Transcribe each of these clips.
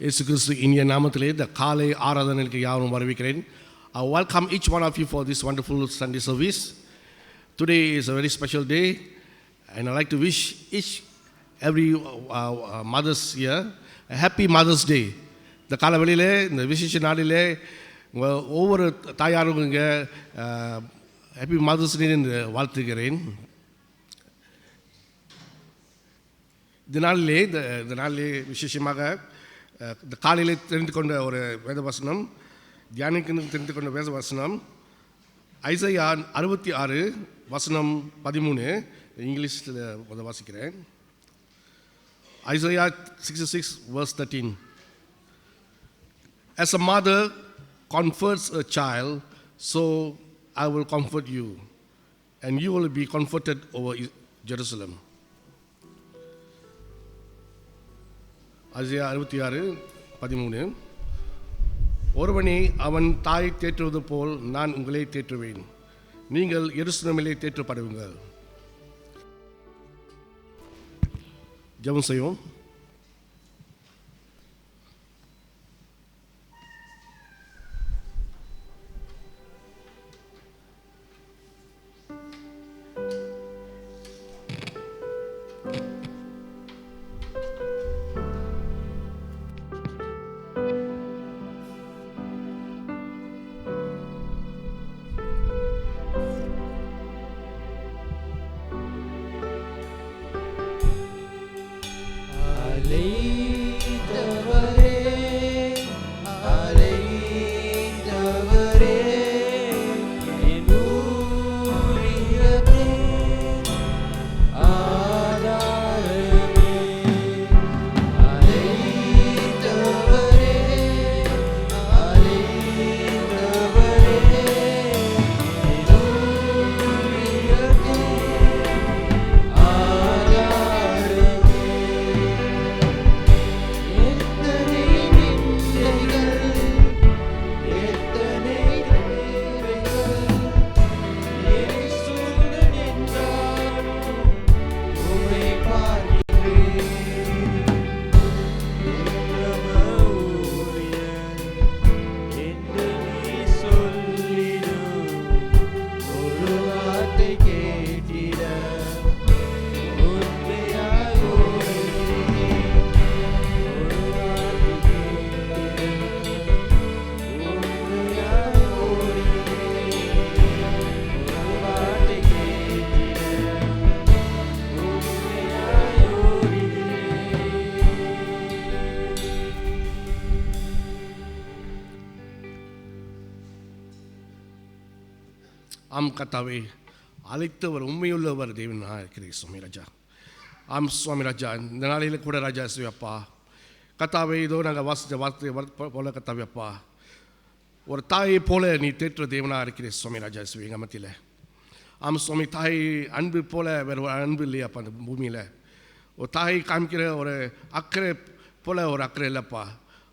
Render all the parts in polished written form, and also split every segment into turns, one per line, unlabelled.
இயேசு கிறிஸ்து இனிய நாமத்திலே இந்த காலை ஆராதனைக்கு யாரும் வரவேற்கிறேன். I welcome each one of you for this wonderful Sunday service. Today is a very special day and I like to wish every mothers here a happy Mother's Day. இந்த காலவெளியிலே இந்த விசேஷ நாளிலே ஒவ்வொரு தாயாரும் இங்கே ஹாப்பி மதர்ஸ் டே என்று வாழ்த்துகிறேன். இந்த நாளிலே விசேஷமாக இந்த காலையிலே தெரிந்து கொண்ட ஒரு வேதவசனம், தியானிக்கு தெரிந்து கொண்ட வேதவசனம் ஐசையா 66 வசனம் 13, இங்கிலீஷில் வாசிக்கிறேன். Isaiah 66 verse 13. As a mother comforts a child, so I will comfort you, and you will be comforted over Jerusalem. Isaiah 66 13. ஒருவனை அவன் தாய் தேற்றுவது போல் நான் உங்களை தேற்றுவேன், நீங்கள் எருசலேமிலே தேற்றப்படுவீர்கள். ஜெபம் செய்வோம். ஆம் கர்த்தாவே, அழைத்தவர் உண்மையுள்ளவர் தேவனாக இருக்கிறீர் சுவாமி ராஜா. ஆம் சுவாமி ராஜா, இந்த நாளில் கூட ராஜா அப்பா கர்த்தாவே, இதோ நாங்கள் வாசித்த வார்த்தை போல கர்த்தாவே அப்பா, ஒரு தாயை போல நீ தேற்ற தேவனாக இருக்கிறீர் சுவாமி ராஜா எங்கள் மத்தியில். ஆம் சுவாமி, தாய் அன்பு போல வேறு ஒரு அன்பு இல்லையாப்பா அந்த பூமியில். ஒரு தாயை காமிக்கிற ஒரு அக்கறை போல ஒரு அக்கறை இல்லைப்பா,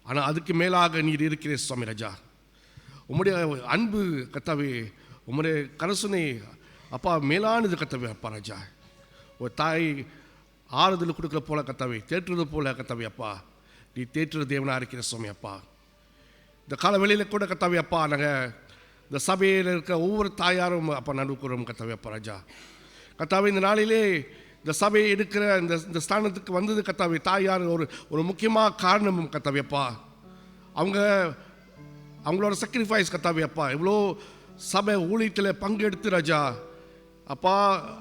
ஆனால் அதுக்கு மேலாக நீர் இருக்கிறீர் சுவாமி ராஜா. உம்முடைய அன்பு கர்த்தாவே, உம்முடைய கரசுனை அப்பா மேலானது கர்த்தாவே அப்பா ராஜா. ஒரு தாய் ஆறுதல் கொடுக்குற போல கர்த்தாவே, தேற்றுறது போல கர்த்தாவே அப்பா, நீ தேற்றுற தேவனாக இருக்கிற சுவாமி அப்பா. இந்த கால வெளியில் கூட கர்த்தாவே அப்பா, நாங்கள் இந்த சபையில் இருக்க ஒவ்வொரு தாயாரும் அப்பா நடுக்குறோம் கர்த்தாவே அப்பா ராஜா. கர்த்தாவே, இந்த நாளிலே இந்த சபையை எடுக்கிற இந்த ஸ்தானத்துக்கு வந்தது கர்த்தாவே தாயார் ஒரு முக்கியமாக காரணம் கர்த்தாவே அப்பா. அவங்களோட சக்ரிஃபைஸ் கர்த்தாவே அப்பா, எவ்வளோ சபை ஊழியத்தில் பங்கெடுத்து ராஜா அப்பா,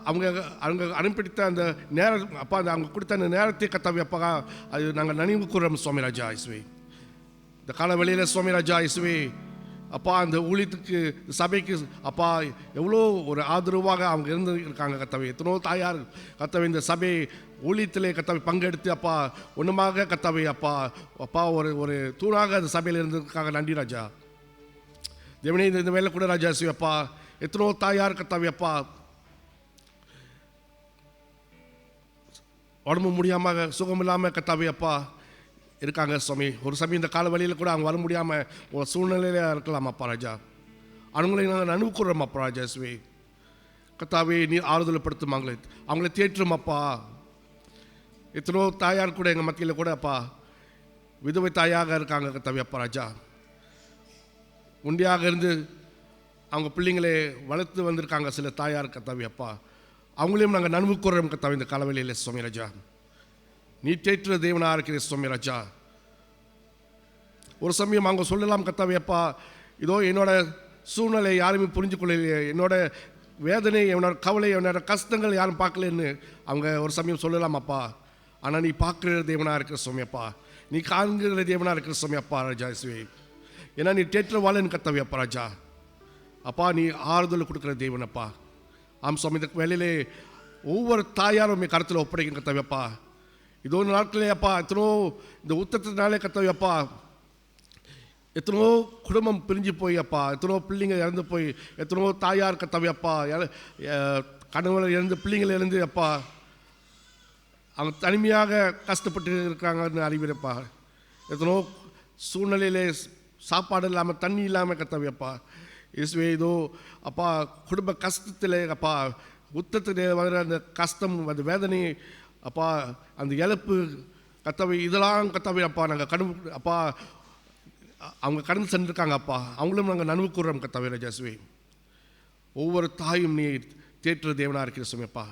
அவங்க அனுப்பிடித்த அந்த நேரம் அப்பா, அவங்க கொடுத்த அந்த நேரத்தை கர்த்தாவே அப்பா, அது நாங்கள் நினைவு கூறுறோம் சுவாமி ராஜா இசுவே. இந்த கால வெளியில் சுவாமி ராஜா இசுவே அப்பா, அந்த ஊழியத்துக்கு சபைக்கு அப்பா எவ்வளோ ஒரு ஆதரவாக அவங்க இருக்காங்க கர்த்தாவே. எத்தனோ தாயார் கர்த்தாவே இந்த சபை ஊழியத்திலே கர்த்தாவே பங்கெடுத்து அப்பா ஒன்றுமாக கர்த்தாவே அப்பா அப்பா ஒரு தூணாக அந்த சபையில் இருந்ததுக்காக நன்றி ராஜா. தேவனே, இந்த வேலை கூட ராஜா சிவப்பா, எத்தனோ தாயார் கர்த்தாவே அப்பா உடம்பு முடியாமல் சுகம் இல்லாமல் கர்த்தாவே அப்பா இருக்காங்க சுவாமி. ஒரு சமயம் இந்த கால வழியில் கூட அவங்க வர முடியாமல் ஒரு சூழ்நிலையில இருக்கலாம் அப்பா ராஜா. அவங்களை நாங்கள் அனுப்புகிறோம் அப்பா ராஜா சுவே. கர்த்தாவே, நீர் ஆறுதல்படுத்தும் அவங்கள தேற்றும் அப்பா. எத்தனோ தாயார் கூட எங்கள் மத்தியில் கூட அப்பா விதவை தாயாக இருக்காங்க கர்த்தாவே அப்பா ராஜா. உண்டியாக இருந்து அவங்க பிள்ளைங்களே வளர்த்து வந்திருக்காங்க சில தாயார் கர்த்தாவே அப்பா. அவங்களையும் நாங்கள் நன்மை கூறுறோம் கர்த்தாவே இந்த காலவெளியில் சுவாமி ராஜா. நீ தேற்ற தேவனாக இருக்கிற சுவாமி ராஜா. ஒரு சமயம் அவங்க சொல்லலாம் கர்த்தாவே அப்பா, இதோ என்னோட சூழ்நிலை யாருமே புரிஞ்சு கொள்ளலையே, என்னோட வேதனை, என்னோட கவலை, என்னோட கஷ்டங்கள் யாரும் பார்க்கலன்னு அவங்க ஒரு சமயம் சொல்லலாம் அப்பா. ஆனால் நீ பார்க்குற தேவனாக இருக்கிற சுவாமி அப்பா, நீ காண்கிற தேவனாக இருக்கிற சுவாமி அப்பா ராஜா இயேசுவே. ஏன்னா நீ தேற்ற வாழன்னு கர்த்தாவே அப்பா ராஜா. அப்பா நீ ஆறுதல் கொடுக்குற தேவன் அப்பா. ஆம் சுவாமி, இந்த வேலையிலே ஒவ்வொரு தாயாரும் கருத்தில் ஒப்படைக்கும் கர்த்தாவே அப்பா. இதோ நாட்களே அப்பா எத்தனோ இந்த உத்தத்தினாலே கர்த்தாவே அப்பா எத்தனோ குடும்பம் பிரிஞ்சு போய் அப்பா, எத்தனோ பிள்ளைங்க இறந்து போய், எத்தனோ தாயார் கர்த்தாவே அப்பா கணவன் இறந்து பிள்ளைங்கள் இறந்து அப்பா அவங்க தனிமையாக கஷ்டப்பட்டு இருக்கிறாங்கன்னு அறிவிறப்பா. எத்தனோ சூழ்நிலையிலே சாப்பாடு இல்லாமல் தண்ணி இல்லாமல் கர்த்தாவே அப்பா இயேசுவே. இதோ அப்பா குடும்ப கஷ்டத்தில் அப்பா உத்தத்தில் வர அந்த கஷ்டம், அந்த வேதனை அப்பா, அந்த இழப்பு கர்த்தாவே, இதெல்லாம் கர்த்தாவே அப்பா நாங்கள் அப்பா அவங்க கடந்து சென்றிருக்காங்க அப்பா. அவங்களும் நாங்கள் நன்மை கூறுறோம் கர்த்தாவே ராஜா இயேசுவே. ஒவ்வொரு தாயும் நீ தேற்ற தேவனாக இருக்கிற சுவாமி அப்பா.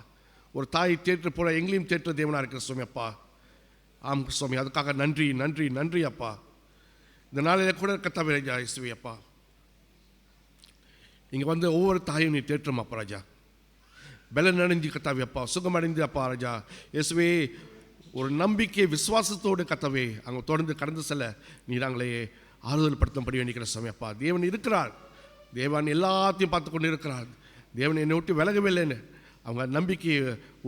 ஒரு தாய் தேற்று போல எங்களையும் தேற்ற தேவனாக இருக்கிற சுவாமி அப்பா. ஆம் சுவாமி, அதுக்காக நன்றி நன்றி நன்றி அப்பா. இந்த நாளில் கூட கர்த்தாவே ராஜா இயேசுவே அப்பா, இங்கே வந்து ஒவ்வொரு தாயும் நீ தேற்றும் அப்பா ராஜா. பலன் அடைஞ்சு கர்த்தாவே அப்பா, சுகம் அடைந்து அப்பா ராஜா இயேசுவே. ஒரு நம்பிக்கை விசுவாசத்தோடு கர்த்தாவே அவங்க தொடர்ந்து கடந்து செல்ல நீ நாங்களே ஆறுதல் படுத்தும்படி வேண்டிக்கிற சுவாமி அப்பா. தேவன் இருக்கிறார், தேவன் எல்லாத்தையும் பார்த்து கொண்டு இருக்கிறார், தேவன் என்னை விட்டு விலகவே இல்லைன்னு அவங்க நம்பிக்கையை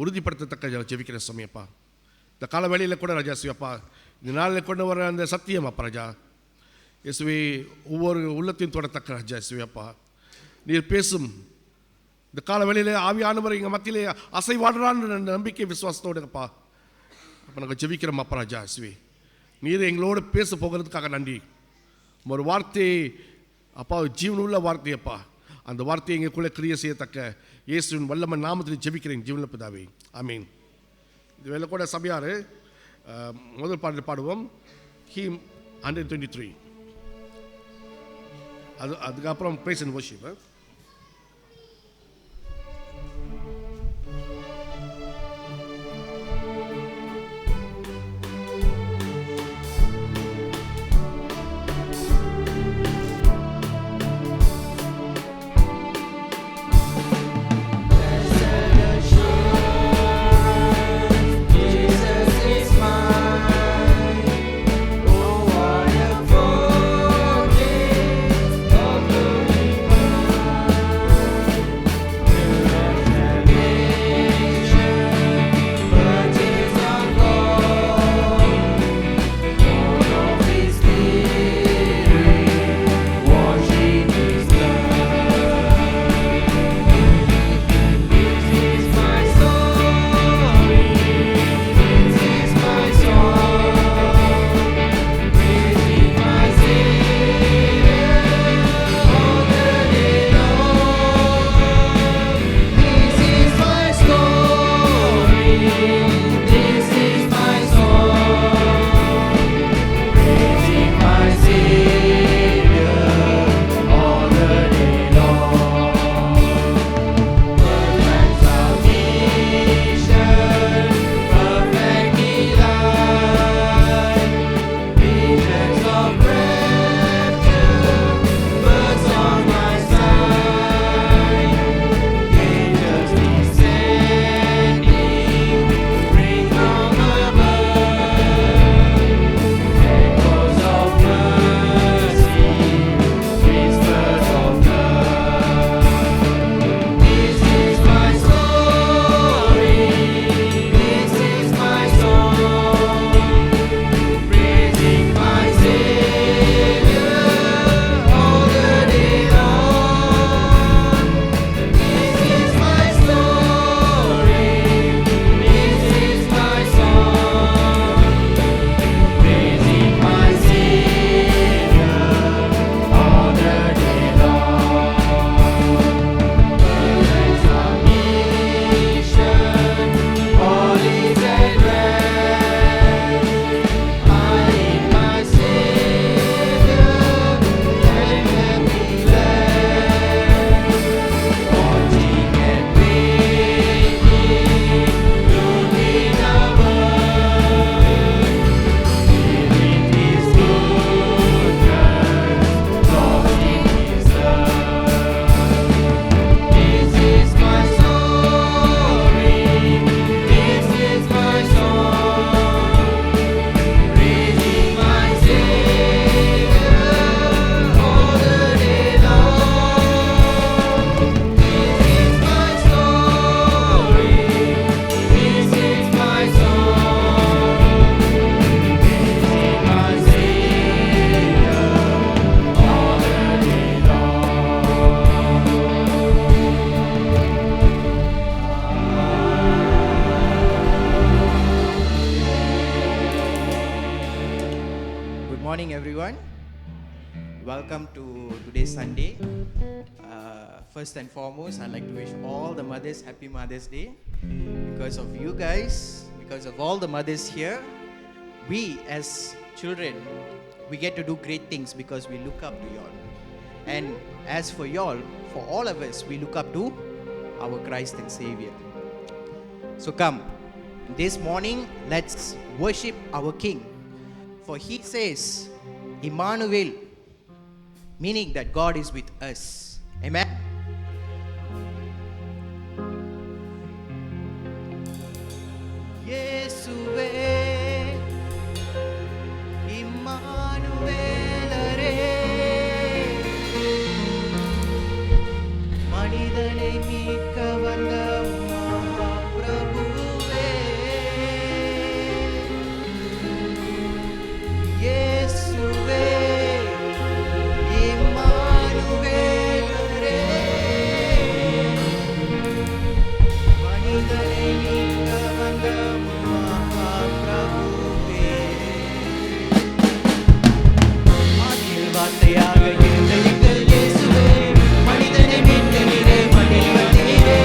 உறுதிப்படுத்தத்தக்க ஜெபிக்கிற சுவாமி அப்பா. இந்த கால வேளையில் கூட ராஜா சிவப்பா, இந்த நாளில் கொண்டு வர அந்த சத்தியம் அப்பா ராஜா இயேசுவே ஒவ்வொரு உள்ளத்தையும் தொடத்தக்க ராஜா சிவப்பா. நீர் பேசும் இந்த கால வேளையில் ஆவியானவர் எங்கள் மத்தியிலே அசைவாடுறான்னு நம்பிக்கை விசுவாசத்தோடு அப்பா அப்போ நாங்கள் ஜெபிக்கிறோம் அப்பா ராஜா சிவே. நீர் எங்களோடு பேச போகிறதுக்காக நன்றி. ஒரு வார்த்தை அப்பா, ஜீவனுள்ள வார்த்தை அப்பா, அந்த வார்த்தையை எங்களுக்குள்ளே கிரியை செய்யத்தக்க இயேசுவின் வல்லமை நாமத்தில் ஜெபிக்கிறேன் ஜீவனுள்ள பிதாவே, ஆமீன். இது வேலை கூட சபையார் முதல் பாடல் பாடுவோம், ஹீம் 123. அதுக்கப்புறம் praise and worship.
Oh, what a welcome to today's Sunday. First and foremost, I'd like to wish all the mothers happy Mother's Day. Because of you guys, because of all the mothers here, we as children, we get to do great things because we look up to y'all. And as for y'all, for all of us, we look up to our Christ and Savior. So come, this morning, let's worship our King. For he says, Emmanuel, meaning that God is with us. Amen. Yesuve, Emmanuelare, மனிதனை மீட்க வந்த மகாபிரபுவே, இயேசுவே, இம்மானுவேலரே, மனிதனை மீட்க வந்த மகாபிரபுவே. ஆதியில் வார்த்தையாக இருந்த எங்கள் இயேசுவே, மனிதனை மீட்க நீரே மண்ணில் வந்தீரே.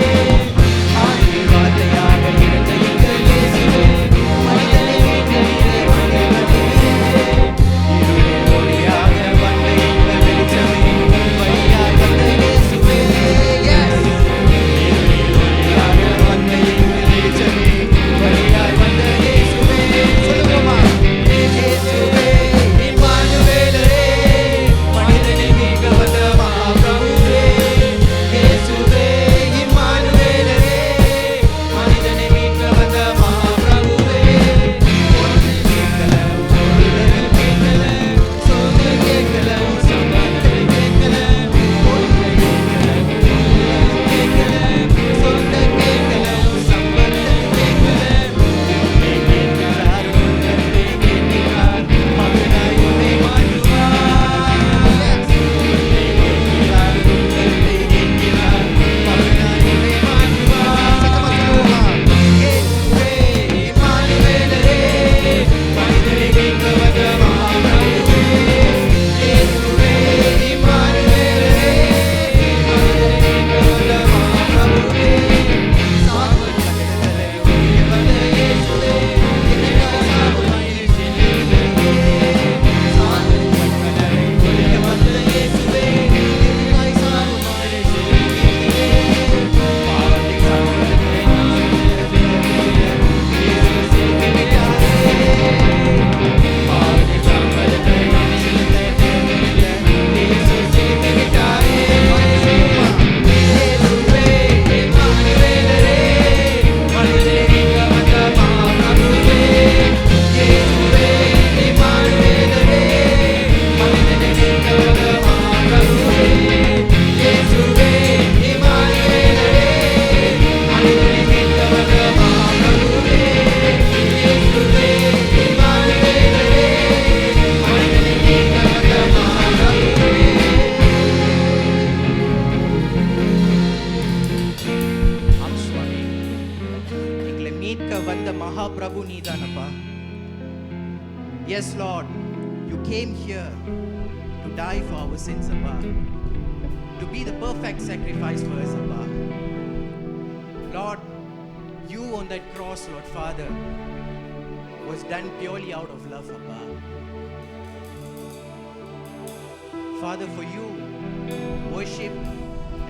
ஆதியில் வார்த்தையாக இருந்த எங்கள் இயேசுவே, மனிதனை மீட்க நீரே மண்ணில் வந்தீரே. இருளில் ஒளியாக வந்த எங்கள் வெளிச்சமே, வழியாய் வந்த இயேசுவே. இருளில் ஒளியாக வந்த எங்கள் வெளிச்சமே, வழியாய் வந்த இயேசுவே. சொல்லுவோமா? இயேசுவே, இம்மானுவேலரே, மனிதனை மீட்க வந்த மகாபிரபுவே. இயேசுவே, இம்மானுவேலரே, மனிதனை மீட்க வந்த மகாபிரபுவே. ஒன்று கேட்கல, ஒருதல் கேட்கல, சொல்லு கேட்கல, சம்பத்தை கேட்கல. ஒன்று கேட்கல, ஒருதல் கேட்கல, சொல்லு கேட்கல, சம்பத்தை கேட்கல. உன்னை கேட்கிறார், உள்ளத்தை கேட்கிறார், மகனாய் உன்னை மாற்றுவார். உன்னை கேட்கிறார், உள்ளத்தை கேட்கிறார், மகனாய் உன்னை மாற்றுவார். சத்தமா சொல்லுவோமா? இயேசுவே, இம்மானுவேலரே, மனிதனை மீட்க வந்த மகாபிரபுவே. இயேசுவே, இம்மானுவேலரே, மனிதனை மீட்க வந்த மகாபிரபுவே. சாப கட்டளை ஒழிய வந்த இயேசுவே, எனக்காய் சாபமாய் சென்றீரே. சாப கட்டளை ஒழிய வந்த இயேசுவே, எனக்காய் சாபமாய் சென்றீரே. பாவத்தின் சம்பளத்தை நான் செலுத்தினேன், இயேசு சேர்த்து விட்டாரே. பாவத்தின் சம்பளத்தை நான் செலுத்தினேன், இயேசு சேர்த்து விட்டாரே. இயேசுவே, இம்மானுவேலரே, மனிதனை மீட்க வந்த மகாபிரபுவே. இயேசுவே, இம்மானுவேலரே, மனிதனை மீட்க வந்த மகாபிரபுவே. இயேசுவே, இம்மானுவேலரே, மனிதனை மீட்க வந்த மகாபிரபுவே. இயேசுவே, இம்மானுவேலரே, மனிதனை மீட்க வந்த மகாபிரபுவே. ஆம் சுவாமி, எங்களை மீட்க வந்த Mahaprabhu நீதானப்பா. Yes, Lord, you came here to die for our sins, Abba, to be the perfect sacrifice for us, Abba. Lord, you on that cross, Lord Father, was done purely out of love, Abba. Father, for you, worship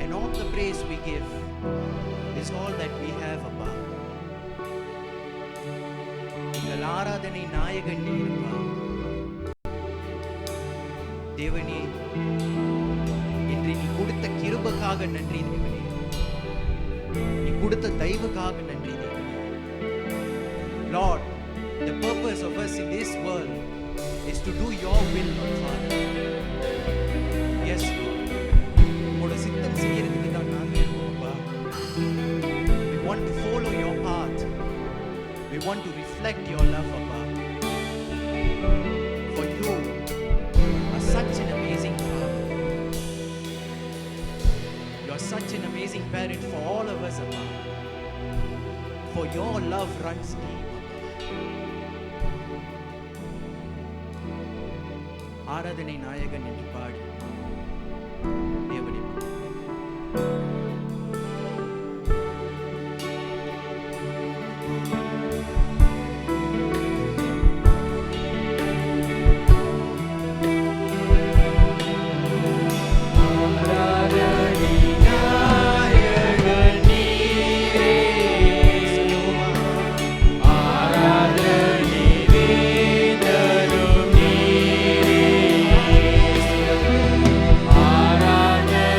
and all the praise we give is all that we have, Abba. எங்கள் ஆராதனை நாயகன் நீருப்பா. தேவனே, இன்று நீ கொடுத்த கிருபைக்காக நன்றி தேவனே. நீ கொடுத்த தயவுக்காக நன்றி தேவனே. Lord, the purpose of us in this world is to do your will, Lord Father. Yes, Lord. உன்னோட சித்தம் செய்யறதுக்கு தான் நாங்க இருக்கோம்ப்பா. We want to follow your path. We want to reflect your love, Abba. For you are such an amazing Father. You are such an amazing parent for all of us, Abba. For your love runs deep, Abba. ஆராதனை நாயகன் என்று பாடி தேவனே
ஆராதனை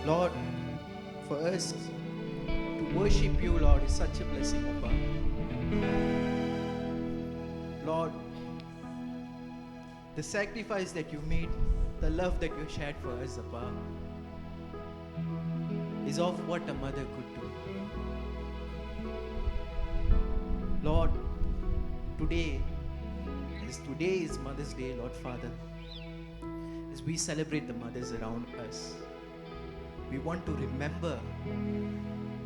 Lord, for us to worship you, Lord, is such a blessing, Abba. Lord, the sacrifice that you made, the love that you shared for us, Abba, is of what a mother could do. Lord, today is Mother's Day, Lord Father, as we celebrate the mothers around us, we want to remember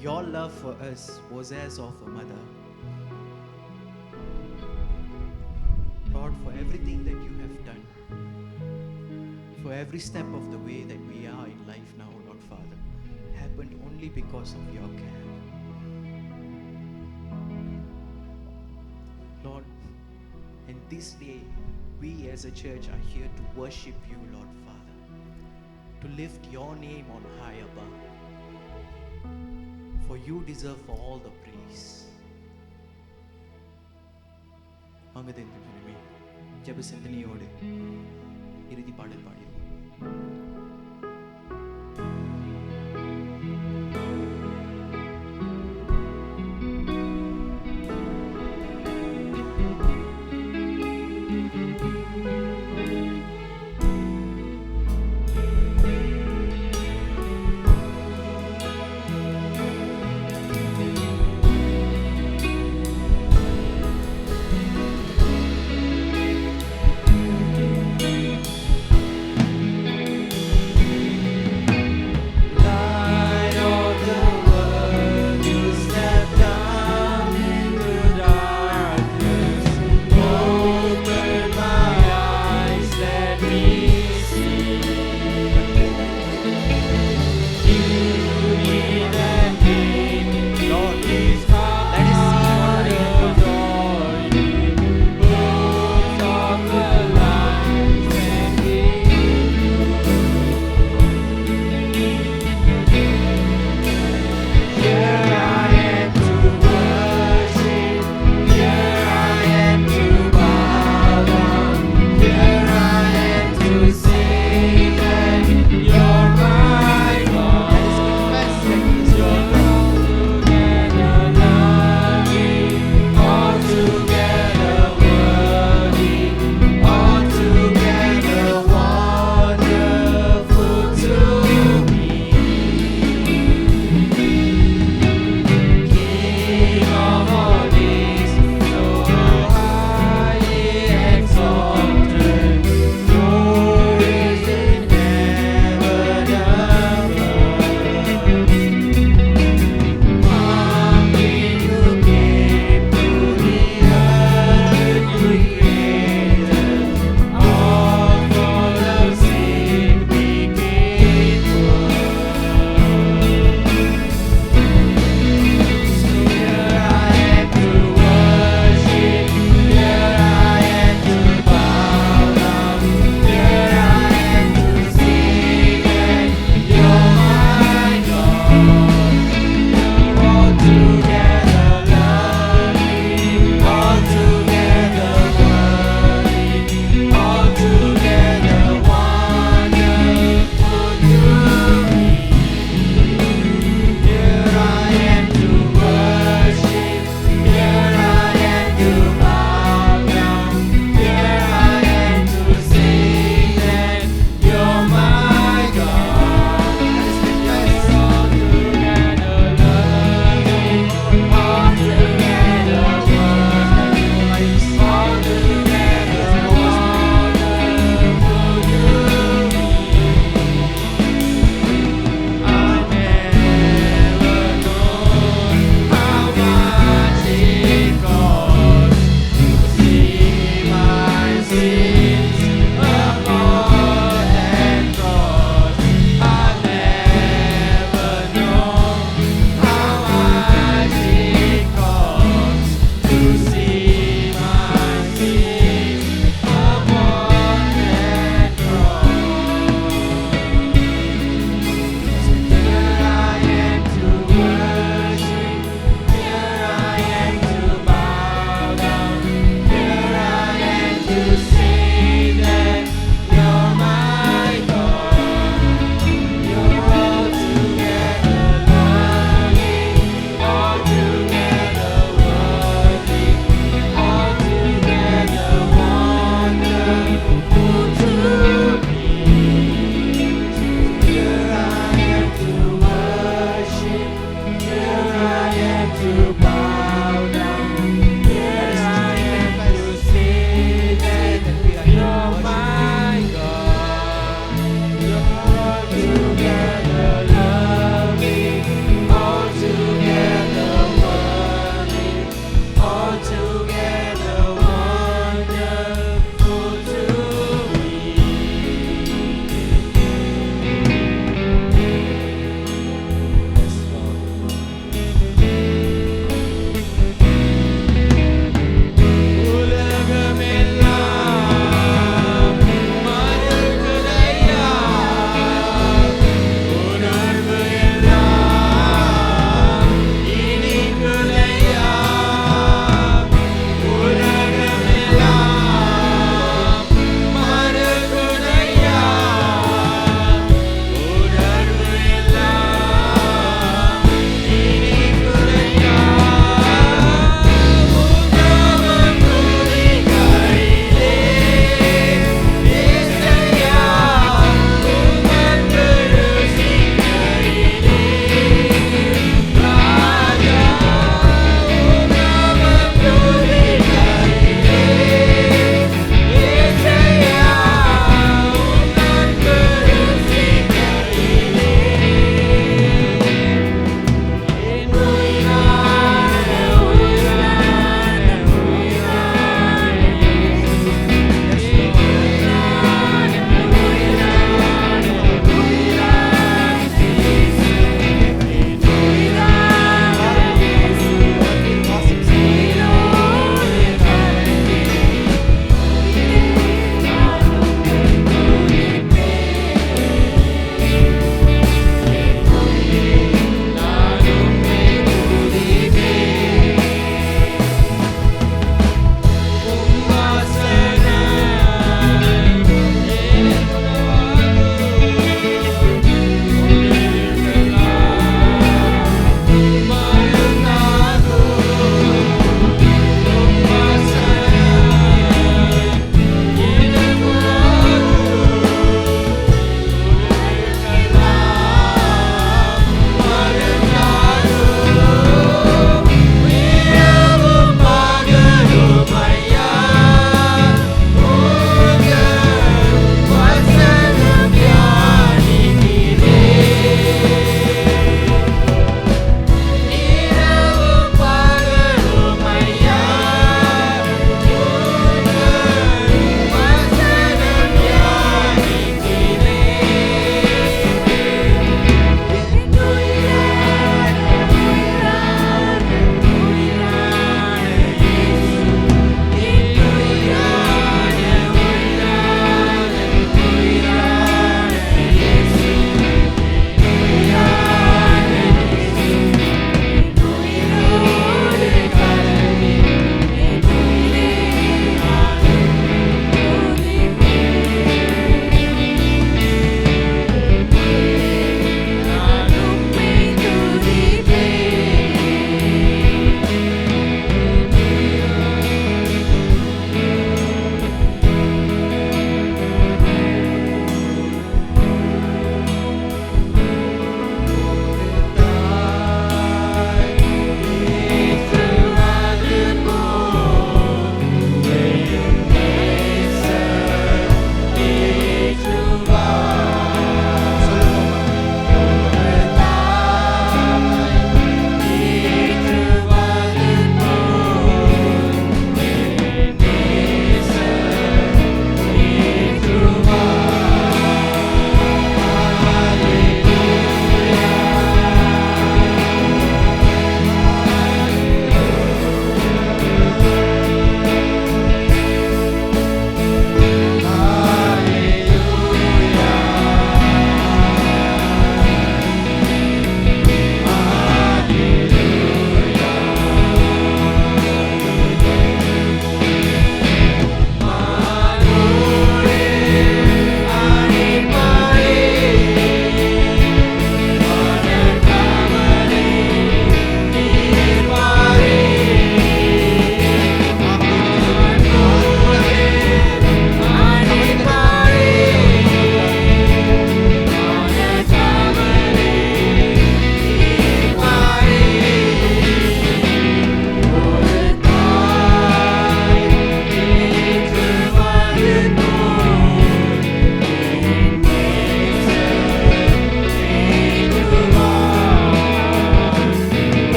your love for us was as of a mother. Lord, for everything that you have done, for every step of the way that we are in life now, Lord Father, happened only because of your care. Lord, and this day, we as a church are here to worship you, Lord Father, to lift your name on high above. For you deserve all the praise. மங்கதேந்திரமே ஜெப சிந்தனையோடு இறுதி பாடல் பாடிடுவோம்.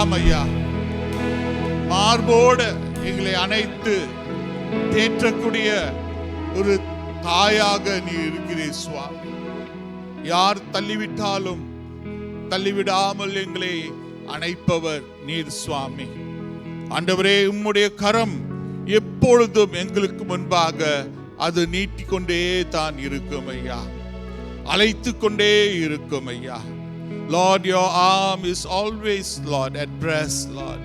ஆமையா, மார்போடு எங்களை அணைத்து தேற்றக்கூடிய ஒரு தாயாக நீ இருக்கிறீர் சுவாமி. யார் தள்ளிவிட்டாலும் தள்ளிவிடாமல் எங்களை அணைப்பவர் நீர் சுவாமி. ஆண்டவரே, உம்முடைய கரம் எப்பொழுதும் எங்களுக்கு முன்பாக அது நீட்டிக்கொண்டே தான் இருக்கும் ஐயா, அழைத்து கொண்டே இருக்கும் ஐயா. Lord, your arm is always, Lord, at rest, Lord.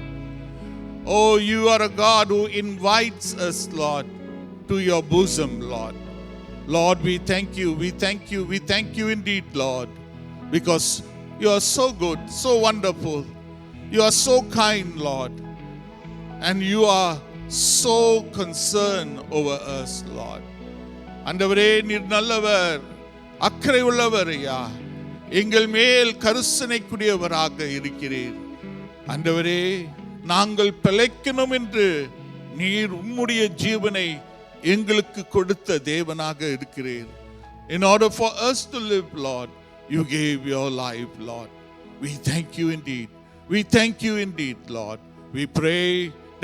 Oh, you are a God who invites us, Lord, to your bosom, Lord. Lord, we thank you, we thank you, we thank you indeed, Lord, because you are so good, so wonderful. You are so kind, Lord, and you are so concerned over us, Lord. ஆண்டவரே, நீர் நல்லவர், அக்கறை உள்ளவர் ஐயா, எங்கள் மேல் கருசனைக்குரியவராக இருக்கிறீர். ஆண்டவரே, நாங்கள் பிழைக்கணும் என்று நீர் உம்முடைய ஜீவனை எங்களுக்கு கொடுத்த தேவனாக இருக்கிறீர். In order for us to live, Lord, you gave your life, Lord. We thank you indeed. We thank you indeed, Lord. We pray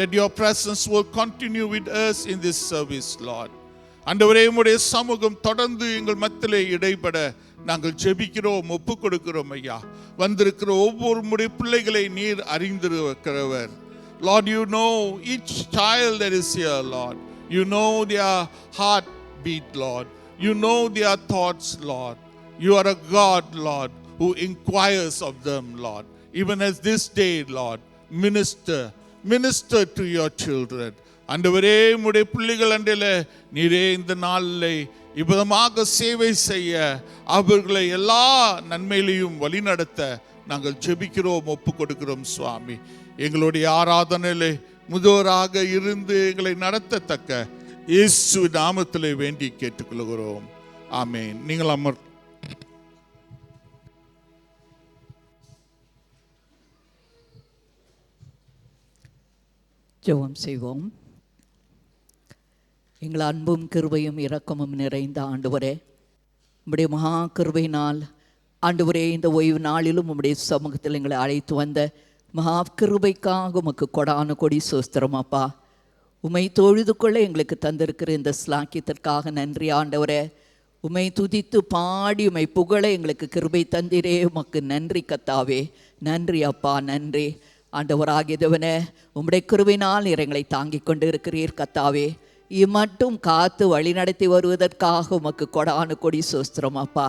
that your presence will continue with us in this service, Lord. ஆண்டவரே, உம்முடைய சமூகம் தொடர்ந்து எங்கள் மத்தியிலே இடைப்பட நாங்கள் ஜெபிக்கிறோம், ஒப்பு கொடுக்கிறோம் ஐயா. வந்திருக்கிற ஒவ்வொரு உம்முடைய பிள்ளைகளை நீர் அறிந்திருக்கிறவர். Lord, you know each child that is here, Lord. You know their heartbeat, Lord. You know their thoughts, Lord. You are a God, Lord, who inquires of them, Lord. Even as this day, Lord, minister to your children. ஆண்டவரே, உம்முடைய பிள்ளைகள் அண்டையில நீரே இந்த நாளிலே இவ்விதமாக சேவை செய்ய அவர்களை எல்லா நன்மையிலையும் வழிநடத்த நாங்கள் ஜெபிக்கிறோம், ஒப்பு கொடுக்கிறோம் சுவாமி. எங்களுடைய ஆராதனையிலே முதல்வராக இருந்து எங்களை நடத்தத்தக்க இயேசு நாமத்திலே வேண்டி கேட்டுக்கொள்கிறோம். ஆமென். நீங்கள் அமர்.
ஜெபம் செய்வோம். எங்கள் அன்பும் கிருபையும் இரக்கமும் நிறைந்த ஆண்டவரே, உம்முடைய மகா கிருபையினால் ஆண்டவரே, இந்த ஓய்வு நாளிலும் உம்முடைய சமூகத்தில் எங்களை அழைத்து வந்த மகா கிருபைக்காக உமக்கு கொடான கொடி சோஸ்திரம் அப்பா. உம்மை தொழுது கொள்ள எங்களுக்கு தந்திருக்கிற இந்த ஸ்லாக்கியத்திற்காக நன்றி ஆண்டவரே. உம்மை துதித்து பாடி உம்மை புகழ எங்களுக்கு கிருபை தந்திரே, உமக்கு நன்றி கத்தாவே. நன்றி அப்பா, நன்றி ஆண்டவராகிய தேவனே. உம்முடைய கிருபையினால் எங்களை தாங்கிக் கொண்டு இருக்கிறீர் கத்தாவே. இம்மட்டும் காத்து வழி நடத்தி வருவதற்காக உமக்கு கொடான கொடி சோஸ்திரம் அப்பா.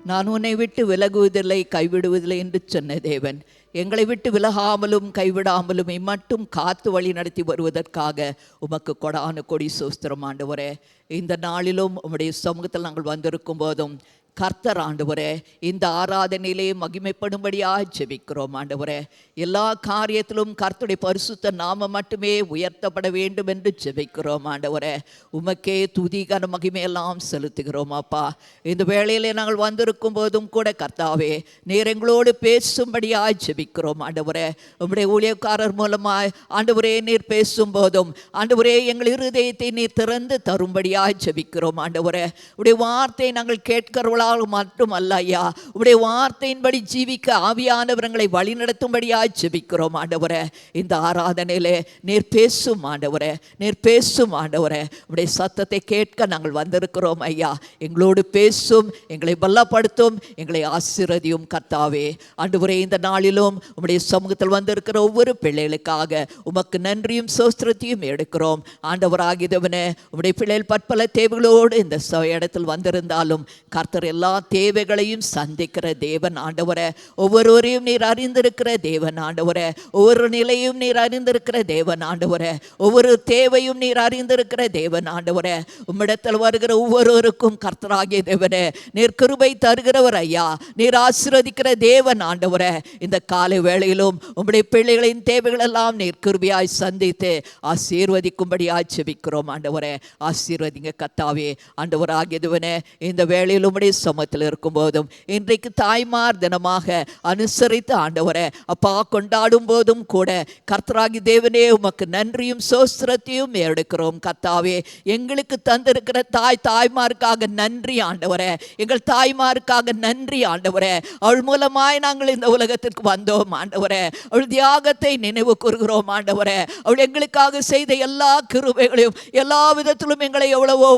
நான் உன்னை விட்டு விலகுவதில்லை, கைவிடுவதில்லை என்று சொன்ன தேவன் எங்களை விட்டு விலகாமலும் கைவிடாமலும் இம்மட்டும் காத்து வழி நடத்தி வருவதற்காக உமக்கு கொடான கொடி சோஸ்திரம் ஆண்டவரே. இந்த நாளிலும் உம்முடைய சமூகத்தில் நாங்கள் வந்திருக்கும் போதும் கர்த்தர் ஆண்டவரே, இந்த ஆராதனையிலே மகிமைப்படும்படியாக ஜெபிக்கிறோம் ஆண்டவரே. எல்லா காரியத்திலும் கர்த்தருடைய பரிசுத்த நாமம் மட்டுமே உயர்த்தப்பட வேண்டும் என்று ஜெபிக்கிறோம் ஆண்டவரே. உமக்கே துதிகன மகிமையெல்லாம் செலுத்துகிறோம் அப்பா. இந்த வேளையிலே நாங்கள் வந்திருக்கும் போதும் கூட கர்த்தாவே, நீர் எங்களோடு பேசும்படியாக ஜெபிக்கிறோம் ஆண்டவரே. உம்முடைய ஊழியக்காரர் மூலமாய் ஆண்டவரே நீர் பேசும் போதும் ஆண்டவரே, எங்கள் இருதயத்தை நீர் திறந்து தரும்படியாக ஜெபிக்கிறோம் ஆண்டவரே. உடைய வார்த்தை நாங்கள் கேட்கிறவர்களாக மட்டுமல்ல ஐயா, உடைய வார்த்தையின்படி ஜீவிக்க ஆவியானவர்களை வழிநடத்தும்படியாக ஜெபிக்கிறோம் ஆண்டவரே. இந்த ஆராதனையிலே நீர் பேசும் ஆண்டவரே, நீர் பேசும் ஆண்டவரே. உடைய சத்தத்தை கேட்க நாங்கள் வந்திருக்கிறோம் ஐயா. எங்களோடு பேசும், எங்களை பலப்படுத்தும், எங்களை ஆசீர்வதியும் கர்த்தாவே. ஆண்டவரே, இந்த நாளிலும் உம்முடைய சமூகத்தில் வந்திருக்கிற ஒவ்வொரு பிள்ளைகளுக்காக உமக்கு நன்றியும் சோஸ்திரத்தையும் எடுக்கிறோம் ஆண்டவராகிய தேவனே. உம்முடைய பிள்ளைகள் பற்பல தேவைகளோடு இந்த இடத்தில் வந்திருந்தாலும் கர்த்தர் எல்லா தேவைகளையும் சந்திக்கிற தேவன் ஆண்டவரே. ஒவ்வொருவரையும் நீர் அறிந்திருக்கிற தேவன் ஆண்டவரே. ஒவ்வொரு நிலையும் நீர் அறிந்திருக்கிற தேவன் ஆண்டவரே. ஒவ்வொரு தேவையும் நீர் அறிந்திருக்கிற தேவன் ஆண்டவரே. உம்மிடத்தில் வருகிற ஒவ்வொருவருக்கும் கர்த்தராகிய தேவனே நீர் கிருபை தருகிறவர் ஐயா. நீர் ஆசீர்வதிக்கிற தேவன் ஆண்டவரே. இந்த காலை வேளையிலும் உம்முடைய பிள்ளைகளின் தேவைகள் எல்லாம் நீர் கிருபையாய் சந்தித்து ஆசீர்வதிக்கும்படியாய் ஜெபிக்கிறோம் ஆண்டவரே. ஆசீர்வதிங்க கர்த்தாவே. ஆண்டவராகிய தேவனே, இந்த வேளையில் உம்முடைய சமூகத்தில் இருக்கும்போதும் இன்றைக்கு தாய்மார் தினமாக அனுசரித்து ஆண்டவரே அப்பா கொண்டாடும் போதும் கூட கர்த்தராகி தேவனே உமக்கு நன்றியும் சோஸ்திரத்தையும் எடுக்கிறோம். கர்த்தாவே எங்களுக்கு தந்திருக்கிற தாய்மாருக்காக நன்றி ஆண்டவரே. எங்கள் தாய்மாருக்காக நன்றி ஆண்டவரே. அவள் மூலமாய் நாங்கள் இந்த உலகத்திற்கு வந்தோம் ஆண்டவரே. அவள் தியாகத்தை நினைவு கூறுகிறோம் ஆண்டவரே. அவள் எங்களுக்காக செய்த எல்லா கிருபைகளையும் எல்லா விதத்திலும் எங்களை எவ்வளவோ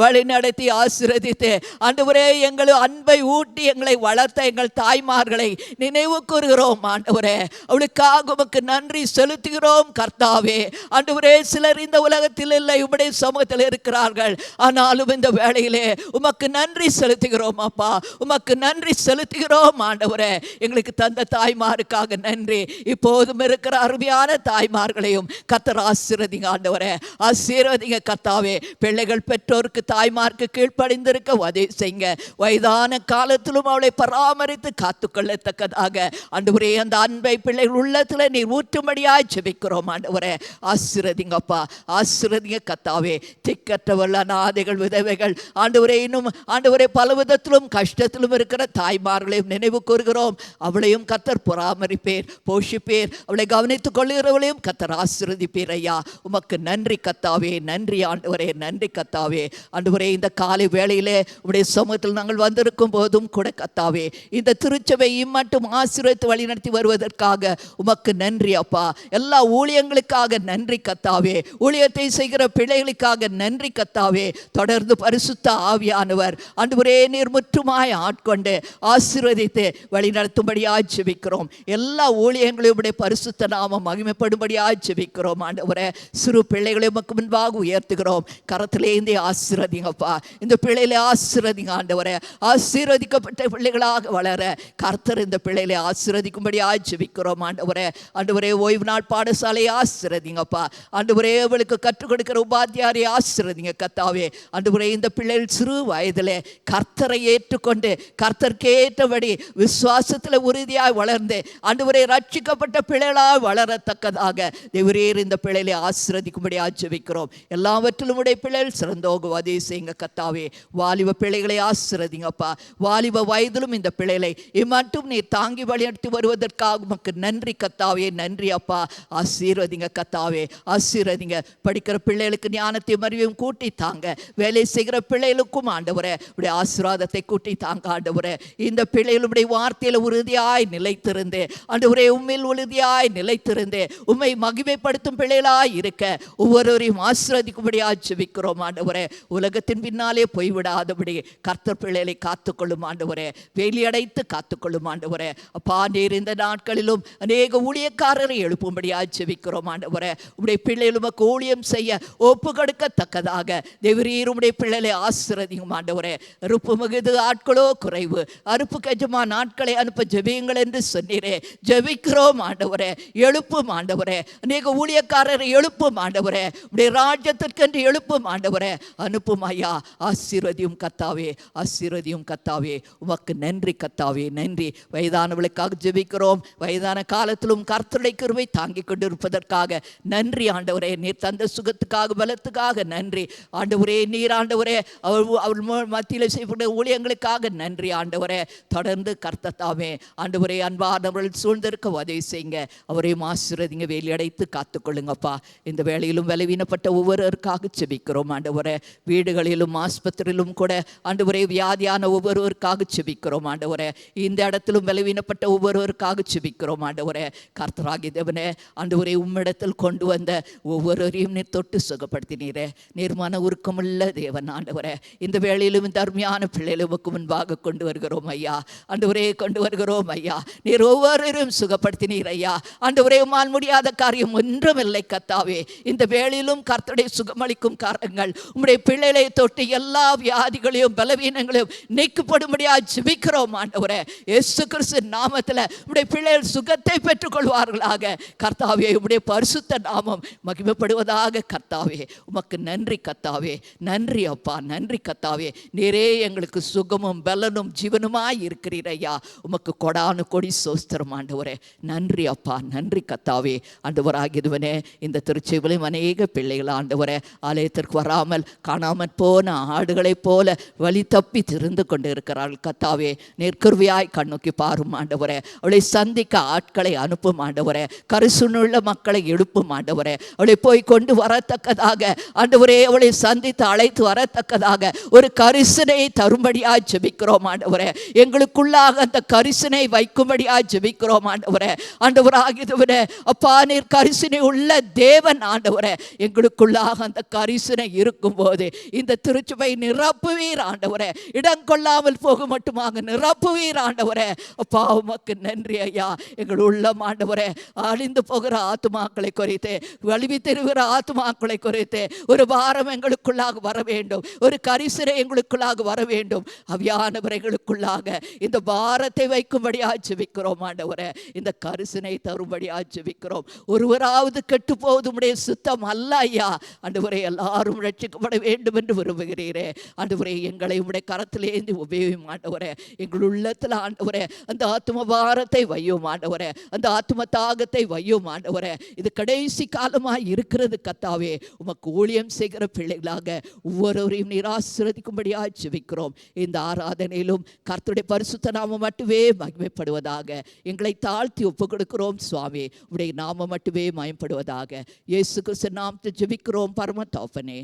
வழி நடத்தி ஆசீர்வதித்து ஆண்டவரே எங்கள் அன்பை ஊட்டி எங்களை வளர்த்த எங்கள் தாய்மார்களை நினைவு கூறுகிறோம் ஆண்டவரே. அவளுக்காக உமக்கு நன்றி செலுத்துகிறோம் கர்த்தாவே. ஆண்டவரே சிலர் இந்த உலகத்தில் இல்லை, உம்முடைய சமூகத்தில் இருக்கிறார்கள். ஆனாலும் இந்த வேளையிலே உமக்கு நன்றி செலுத்துகிறோம் அப்பா. உமக்கு நன்றி செலுத்துகிறோம் ஆண்டவரே. எங்களுக்கு தந்த தாய்மாருக்காக நன்றி. இப்போதும் இருக்கிற அருமையான தாய்மார்களையும் கர்த்தர் ஆசீர்வதிங்க ஆண்டவரே. ஆசீர்வதிங்க கர்த்தாவே. பிள்ளைகள் பெற்றோருக்கு தாய்மார்க்கு கீழ்ப்படிந்திருக்க உதவி செய்யுங்க. வயதான காலத்திலும் அவளை பராமரித்து காத்துக்கொள்ளத்தக்கதாக ஆண்டவரே அந்த அன்பை பிள்ளைகள் உள்ளத்தில் நீர் ஊற்றும்படியாய் ஜெபிக்கிறோம் ஆண்டவரே. ஆசீர்வதிங்கப்பா, ஆசீர்வதிங்க கர்த்தாவே. திக்கற்றவர்கள், அநாதைகள், விதவைகள் ஆண்டவரே இன்னும் ஆண்டவரே பல விதத்திலும் கஷ்டத்திலும் இருக்கிற தாய்மார்களையும் நினைவு கூறுகிறோம். அவளையும் கர்த்தர் பராமரிப்பேர், போஷிப்பேர். அவளை கவனித்துக் கொள்கிறவளையும் கர்த்தர் ஆசீர்வதிப்பீர் ஐயா. உமக்கு நன்றி கர்த்தாவே. நன்றி ஆண்டவரே, நன்றி கர்த்தாவே. ஆண்டவரே இந்த காலை வேளையிலே உடைய சமூகத்தில் நாங்கள் வந்திருக்கும் போதும் கூட கர்த்தாவே இந்த திருச்சபை மட்டும் ஆசீர்வதித்து வழிநடத்தி வருவதற்காக உமக்கு நன்றி அப்பா. எல்லா ஊழியங்களுக்காக நன்றி கர்த்தாவே. ஊழியத்தை செய்கிற பிள்ளைகளுக்காக நன்றி கர்த்தாவே. தொடர்ந்து பரிசுத்த ஆவியானவர் ஆண்டவரே நீர் முற்றுமாய் ஆட்கொண்டு ஆசீர்வதித்து வழி நடத்தும்படியாய் ஜெபிக்கிறோம். எல்லா ஊழியங்களையும் உடைய பரிசுத்த நாமம் மகிமைப்படும்படியாய் ஜெபிக்கிறோம் ஆண்டவரே. சிறு பிள்ளைகளை உமக்கு முன்பாக உயர்த்துகிறோம். கரத்திலே இந்த ஆசீர்வதிங்கப்பா. இந்த பிள்ளைகளை ஆசீர்வதிங்க ஆண்டவரே. ஆசீர்வதிக்கப்பட்ட பிள்ளைகளாக வளர கர்த்தர் இந்த பிள்ளைகளை ஆசீர்வதிக்கும்படியாய் ஜெபிக்கிறோம் ஆண்டவரே. ஆண்டவரே ஓய்வு நாள் பாடசாலையை ஆசீர்வதிங்கப்பா. ஆண்டவரே அவளுக்கு கற்றுக் கொடுக்கிற உபாத்தியாரை ஆசீர்வதிங்க கர்த்தாவே. ஆண்டவரே இந்த பிள்ளைகள் சிறு வயதிலே கர்த்தரை ஏற்றுக்கொண்டு கர்த்தர்க்கேற்றபடி விசுவாசத்தில் உறுதியாய் வளர்ந்து ஆண்டவரே ரட்சிக்கப்பட்ட பிள்ளைகளாய் வளரத்தக்கதாக தேவரீர் இந்த பிள்ளைகளை ஆசீர்வதிக்கும்படியாக ஜெபிக்கிறோம். எல்லாவற்றிலும் உடைய பிள்ளைகள் சிறந்தோக உதவி செய்யுங்க கர்த்தாவே. வாலிப பிள்ளைகளை ஆசீர்வதிங்கப்பா. வாலிப வயதிலும் இந்த பிள்ளைகளை இம்மட்டும் நீர் தாங்கி வழிநடத்தி வருவதற்காக உமக்கு நன்றி கர்த்தாவே. நன்றி அப்பா. ஆசீர்வதிங்க கர்த்தாவே, ஆசீர்வதிங்க. படிக்கிற பிள்ளைகளுக்கு ஞானத்தையும் அறிவையும் கூட்டி தாங்க. வேலை செய்கிற பிள்ளைகளுக்கும் ஆண்டவரே உடைய ஆசீர்வாதத்தை கூட்டி தாங்க ஆண்டவரே. இந்த பிள்ளைகளுடைய வார்த்தையில் உறுதியாய் நிலைத்திருந்து ஆண்டவரே உம்மில் உறுதியாய் நிலைத்திருந்து உம்மை மகிமைப்படுத்தும் பிள்ளைகளாய் இருக்க ஒவ்வொருவரையும் ஆசீர்வதிக்கும்படியாய் ஜெபிக்கிறோம் ஆண்டவரே. உலகத்தின் பின்னாலே போய்விடாதபடி கர்த்தர் பிள்ளைகளை காத்துக்கொள்ளும் ஆண்டவரே. வேலியடைத்து காத்துக்கொள்ளும் ஆண்டவரே. அப்பா நீர் இந்த நாட்களிலும் அநேக ஊழியக்காரரை எழுப்பும்படியாய் ஜெபிக்கிறோம் ஆண்டவரே. உடைய பிள்ளைகள் உமக்கு ஊழியம் செய்ய ஒப்பு கொடுக்கத்தக்கதாக தேவரீர் உடைய பிள்ளைகளை ஆசீர்வதிக்கும் ஆண்டவரே. அறுப்பு மிகுது ஆட்களோ குறைவு, அறுப்புக்கு எஜமா நாட்களை அனுப்ப ஜெபியுங்கள் என்று சொன்னீரே. ஜெபிக்கிறோம் ஆண்டவரே. எழுப்பும் ஆண்டவரே. அநேக ஊழியக்காரரை எழுப்பும் ஆண்டவரே. உடைய ராஜ்யத்திற்கென்று எழுப்பும் ஆண்டவரே. அனுப்பும் ஐயா. ஆசீர்வதியும் கர்த்தாவே, ஆசீர்வதியும் கர்த்தாவே. உமக்கு நன்றி கர்த்தாவே, நன்றி. வயதானவளுக்காக ஜெபிக்கிறோம். வயதான காலத்திலும் கர்த்தருடைய கிருபை தாங்கிக் கொண்டிருப்பதற்காக நன்றி ஆண்டவரே. நீர் தந்த சுகத்துக்காக பலத்துக்காக நன்றி ஆண்டவரே. நீர் ஆண்டவரே அவள் மத்தியில் செய்யப்பட்ட ஊழியங்களுக்காக நன்றி ஆண்டவரே. தொடர்ந்து கர்த்தத்தாமே ஆண்டவரே அன்பானவர்கள் சூழ்ந்திருக்க உதவி செய்யுங்க. அவரையும் ஆசீர்வதிங்க. வேலி அடைத்து காத்துக்கொள்ளுங்கப்பா. இந்த வேளையிலும் பலவீனப்பட்ட ஒவ்வொருவருக்காக செபிக்கிறோம் ஆண்டவரே. வீடுகளிலும் ஆஸ்பத்திரியிலும் கூட ஆண்டவரே வியாதியான ஒவ்வொருவருக்காக செபிக்கிறோம் ஆண்டவரே. இந்த இடத்திலும் பலவீனப்பட்ட ஒவ்வொருவருக்காக செபிக்கிறோம் ஆண்டவரே. கர்த்தராகிய தேவனே ஆண்டவரே உம்மிடத்தில் கொண்டு வந்த ஒவ்வொருவரையும் நீர் தொட்டு சுகப்படுத்தினீரே. நிர்மான உருக்கமுள்ள தேவன் ஆண்டவரே. இந்த வேளையிலும் இந்த அருமையான பிள்ளைகளுக்கு முன்பாக கொண்டு வருகிறோம் ஐயா. ஆண்டவரே கொண்டு வருகிறோம் ஐயா. நீர் ஒவ்வொருவரும் சுகப்படுத்தினீர் ஐயா. ஆண்டவரே உம்மால் முடியாத காரியம் ஒன்றுமில்லை கர்த்தாவே. இந்த வேளையிலும் கர்த்தருடைய சுகமளிக்கும் காரணங்கள் உம்முடைய பிள்ளைகளை தொட்டு எல்லா வியாதிகளையும் பலவீனங்களையும் நீக்கப்படும்படியாக ஜெபிக்கிறோம் ஆண்டவரே. இயேசு கிறிஸ்து நாமத்தில் உம்முடைய பிள்ளைகள் சுகத்தை பெற்றுக்கொள்வார்களாக கர்த்தாவே. உம்முடைய பரிசுத்த நாமம் மகிமைப்படுவதாக கர்த்தாவே. உமக்கு நன்றி கர்த்தாவே. நன்றி அப்பா, நன்றி கர்த்தாவே. நீரே எங்களுக்கு சுகமும் பலனும் ஜீவனுமாய் இருக்கிறீர் ஐயா. உமக்கு கொடானு கொடி சோஸ்திரம் ஆண்டவரே. நன்றி அப்பா, நன்றி கர்த்தாவே. ஆண்டவராகியதுவனே இந்த திருச்செவிலையும் அநேக பிள்ளைகள் ஆண்டவரே ஆலயத்திற்கு வராமல் காணாமல் போன ஆடுகளைப் போல வழி தப்பி தப்பி திரிந்து கொண்டு இருக்கிறாள். கத்தாவே நீர் கிருபையாய் கண்ணோக்கி பாரும் ஆண்டவரே. அவளை சந்திக்க ஆட்களை அனுப்பும் ஆண்டவரே. கரிசனையுள்ள மக்களை எழுப்பும் ஆண்டவரே. அவளை போய் கொண்டு வரத்தக்கதாக ஆண்டவரே, அவளை சந்தித்து அழைத்து வரத்தக்கதாக ஒரு கரிசனையை தரும்படியாக ஜெபிக்கிறோம் ஆண்டவரே. எங்களுக்குள்ளாக அந்த கரிசனை வைக்கும்படியாக ஜெபிக்கிறோம் ஆண்டவரே. ஆண்டவராகியவரே, அப்பா நீர் கரிசனை உள்ள தேவன் ஆண்டவரே. எங்களுக்குள்ளாக அந்த கரிசனை இருக்கும்போது இந்த திருச்சபை நிரப்புவீர் ஆண்டவரே. இடம் கொள்ளாமல் போக மட்டுமாக நிரப்புவீர் ஆண்டவரே. அப்பா உமக்கு நன்றி ஐயா. எங்கள் உள்ளம் ஆண்டவரே, அழிந்து போகிற ஆத்துமாக்களை குறித்து, வலிவி திருகிற ஆத்துமாக்களை குறித்து ஒரு வாரம் எங்களுக்குள்ளாக வர வேண்டும். ஒரு கரிசனை எங்களுக்குள்ளாக வர வேண்டும். அவ்வியானவர்களுக்குள்ளாக இந்த பாரத்தை வைக்கும்படியாக ஜெபிக்கிறோம் ஆண்டவரே. இந்த கரிசனை தரும்படியாக ஜெபிக்கிறோம். ஒருவராவது கெட்டு போவது உம்முடைய சுத்தம் அல்ல ஐயா. ஆண்டவரே, எல்லாரும் ரட்சிக்கப்பட வேண்டும் என்று விரும்புகிறீரே. ஆண்டவரே, எங்களை உம்முடைய கரத்திலே ஏந்தி உபயோகம் ஆண்டவரே. எங்கள் உள்ளத்தில் ஆண்டவரே அந்த ஆத்தும பாரத்தை வையும் ஆண்டவரே. அந்த ஆத்தும தாகத்தை வையும் ஆண்டவரே. இது கடைசி காலமாக இருக்கிறது கத்தாவே. உமக்கு ஊழியம் செய்கிற பிள்ளைகளாக ஒவ்வொருவரையும் நீர் ஆசீர்வதிக்கும்படியாக ஜெபிக்கிறோம். இந்த ஆராதனையிலும் கர்த்தருடைய பரிசுத்த நாமம் மட்டுமே மகிமைப்படுவதாக எங்களை தாழ்த்தி ஒப்புக் கொடுக்கிறோம் சுவாமி. உடைய நாமம் மட்டுமே மயப்படுவதாக இயேசு கிறிஸ்து நாமத்தை ஜெபிக்கிறோம் பரம தகப்பனே.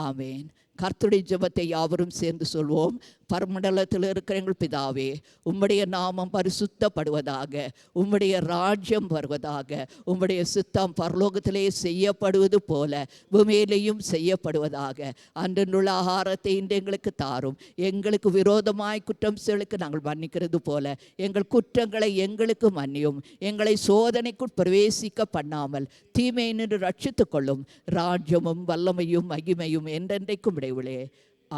ஆமேன். கர்த்தருடைய ஜெபத்தை யாவரும் சேர்ந்து சொல்வோம். பரமண்டலத்தில் இருக்கிற எங்கள் பிதாவே, உம்முடைய நாமம் பரிசுத்தப்படுவதாக, உம்முடைய ராஜ்யம் வருவதாக, உம்முடைய சித்தம் பரலோகத்திலே செய்யப்படுவது போல பூமியிலேயும் செய்யப்படுவதாக. அன்றுள்ள ஆகாரத்தை இன்று எங்களுக்கு தாரும். எங்களுக்கு விரோதமாய் குற்றம் செய்களுக்கு நாங்கள் மன்னிக்கிறது போல எங்கள் குற்றங்களை எங்களுக்கு மன்னியும். எங்களை சோதனைக்குள் பிரவேசிக்க பண்ணாமல் தீமையை நின்று ரட்சித்துக் கொள்ளும். ராஜ்யமும் வல்லமையும் மகிமையும் என்றென்றைக்கும் இடைவிலே.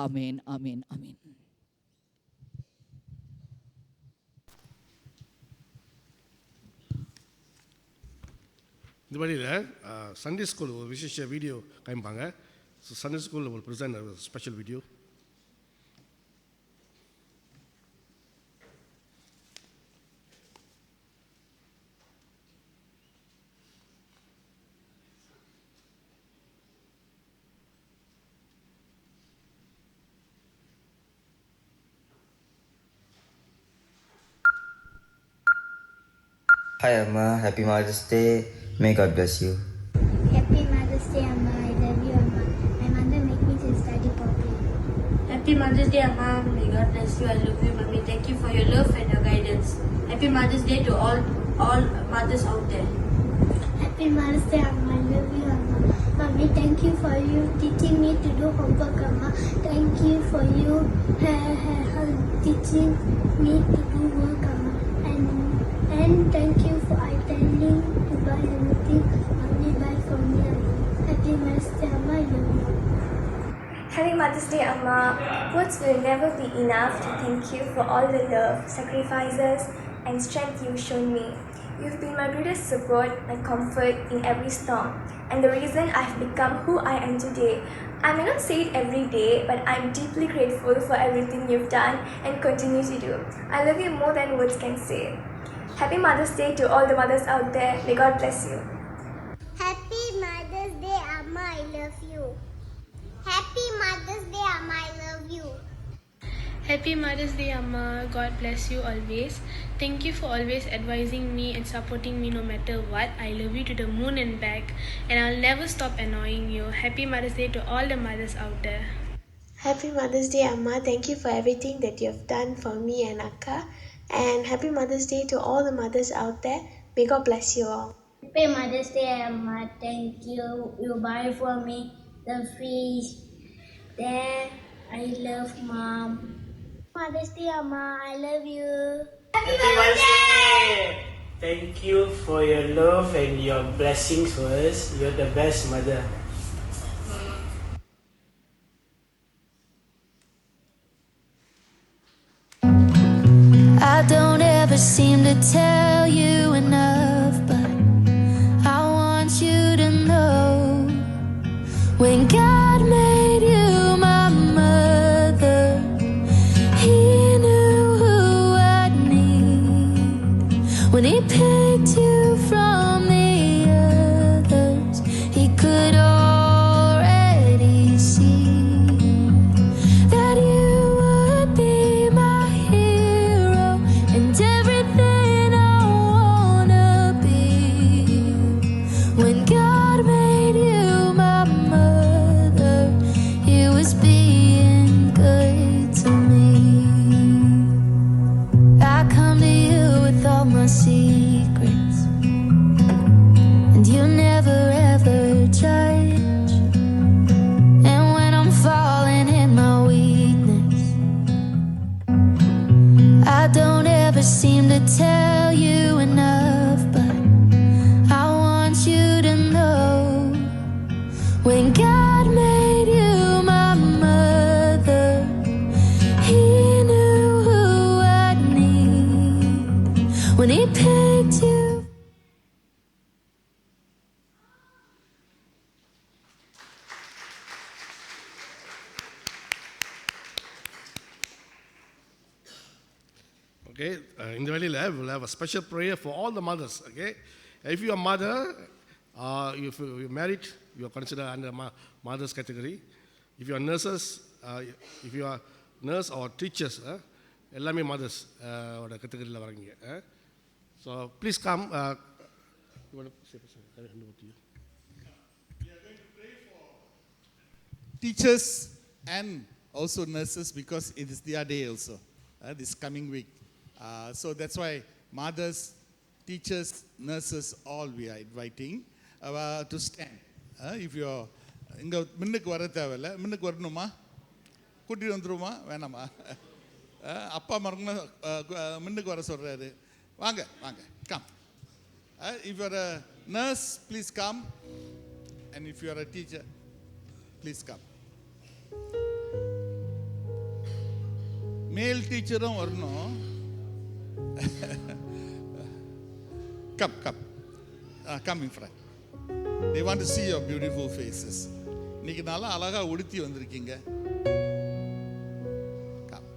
ஆமேன், ஆமேன், ஆமேன்.
இந்த வழியில் சண்டே ஸ்கூல் ஒரு விசேஷ வீடியோ காமிப்பாங்க. ஸோ சண்டே ஸ்கூலில் ஒரு present special video.
Hi Amma, happy Mother's Day. May God bless you.
Happy Mother's Day, Amma. I love you, Amma. My mother made me to study properly.
Happy Mother's Day, Amma. May God bless you. I love you, Mommy. Thank you for your love and your guidance. Happy Mother's Day to all mothers out there.
Happy Mother's Day, Amma. I love you, Amma. Mommy, thank you for you teaching me to do homework, Amma. Thank you for you teaching me to do work, Amma. And thank you for attending to buy anything. Only buy for me, Amma. Happy Mother's Day, Amma. I love you.
Happy Mother's Day, Amma. Words will never be enough to thank you for all the love, sacrifices, and strength you've shown me. You've been my greatest support, my comfort in every storm, and the reason I've become who I am today. I may not say it every day, but I'm deeply grateful for everything you've done and continue to do. I love you more than words can say. Happy Mother's Day to all the mothers out there. May God bless you.
Happy Mother's Day, Amma. I love you. Happy Mother's Day, Amma. I love you.
Happy Mother's Day, Amma. God bless you always. Thank you for always advising me and supporting me no matter what. I love you to the moon and back, and I'll never stop annoying you. Happy Mother's Day to all the mothers out there.
Happy Mother's Day, Amma. Thank you for everything that you have done for me and Akka. And happy Mother's Day to all the mothers out there. May God bless you all.
Happy Mother's Day, Amma. Thank you. You buy for me the fish. Then I love Mom. Mother's Day, Amma. I love you.
Happy Mother's Day! Thank you for your love and your blessings for us. You're the best mother.
I don't ever seem to tell you enough, but I want you to know when God made you my mother, He knew who I'd need. When He picked you from the others, He could already see that you would
Okay, in the வேளையில் we'll have a special prayer for all the mothers. Okay, if you are mother, if you are married, you are considered under mothers category. If you are nurses, if you are nurse or teachers, எல்லாமே mothers ஓட கேட்டகரியில் வரீங்க. So please come. You want to say something? I hand over to you.
We are going to pray for teachers and also nurses because it is their day also, this coming week. So that's why mothers, teachers, nurses, all we are inviting to stand. If you are இங்கே முன்னுக்கு வர தேவையில்ல, முன்னுக்கு வரணுமா, கூட்டிட்டு வந்துருமா, வேணாமா, அப்பா மறந்து முன்னுக்கு வர சொல்கிறாரு, வாங்க வாங்க, come. If you are a nurse, please come, and if you are a teacher, please come. Male teacherum வரணும். Come, come in front. They want to see your beautiful faces. இன்னைக்கு நல்லா அழகா உடுத்தி வந்திருக்கீங்க. Come.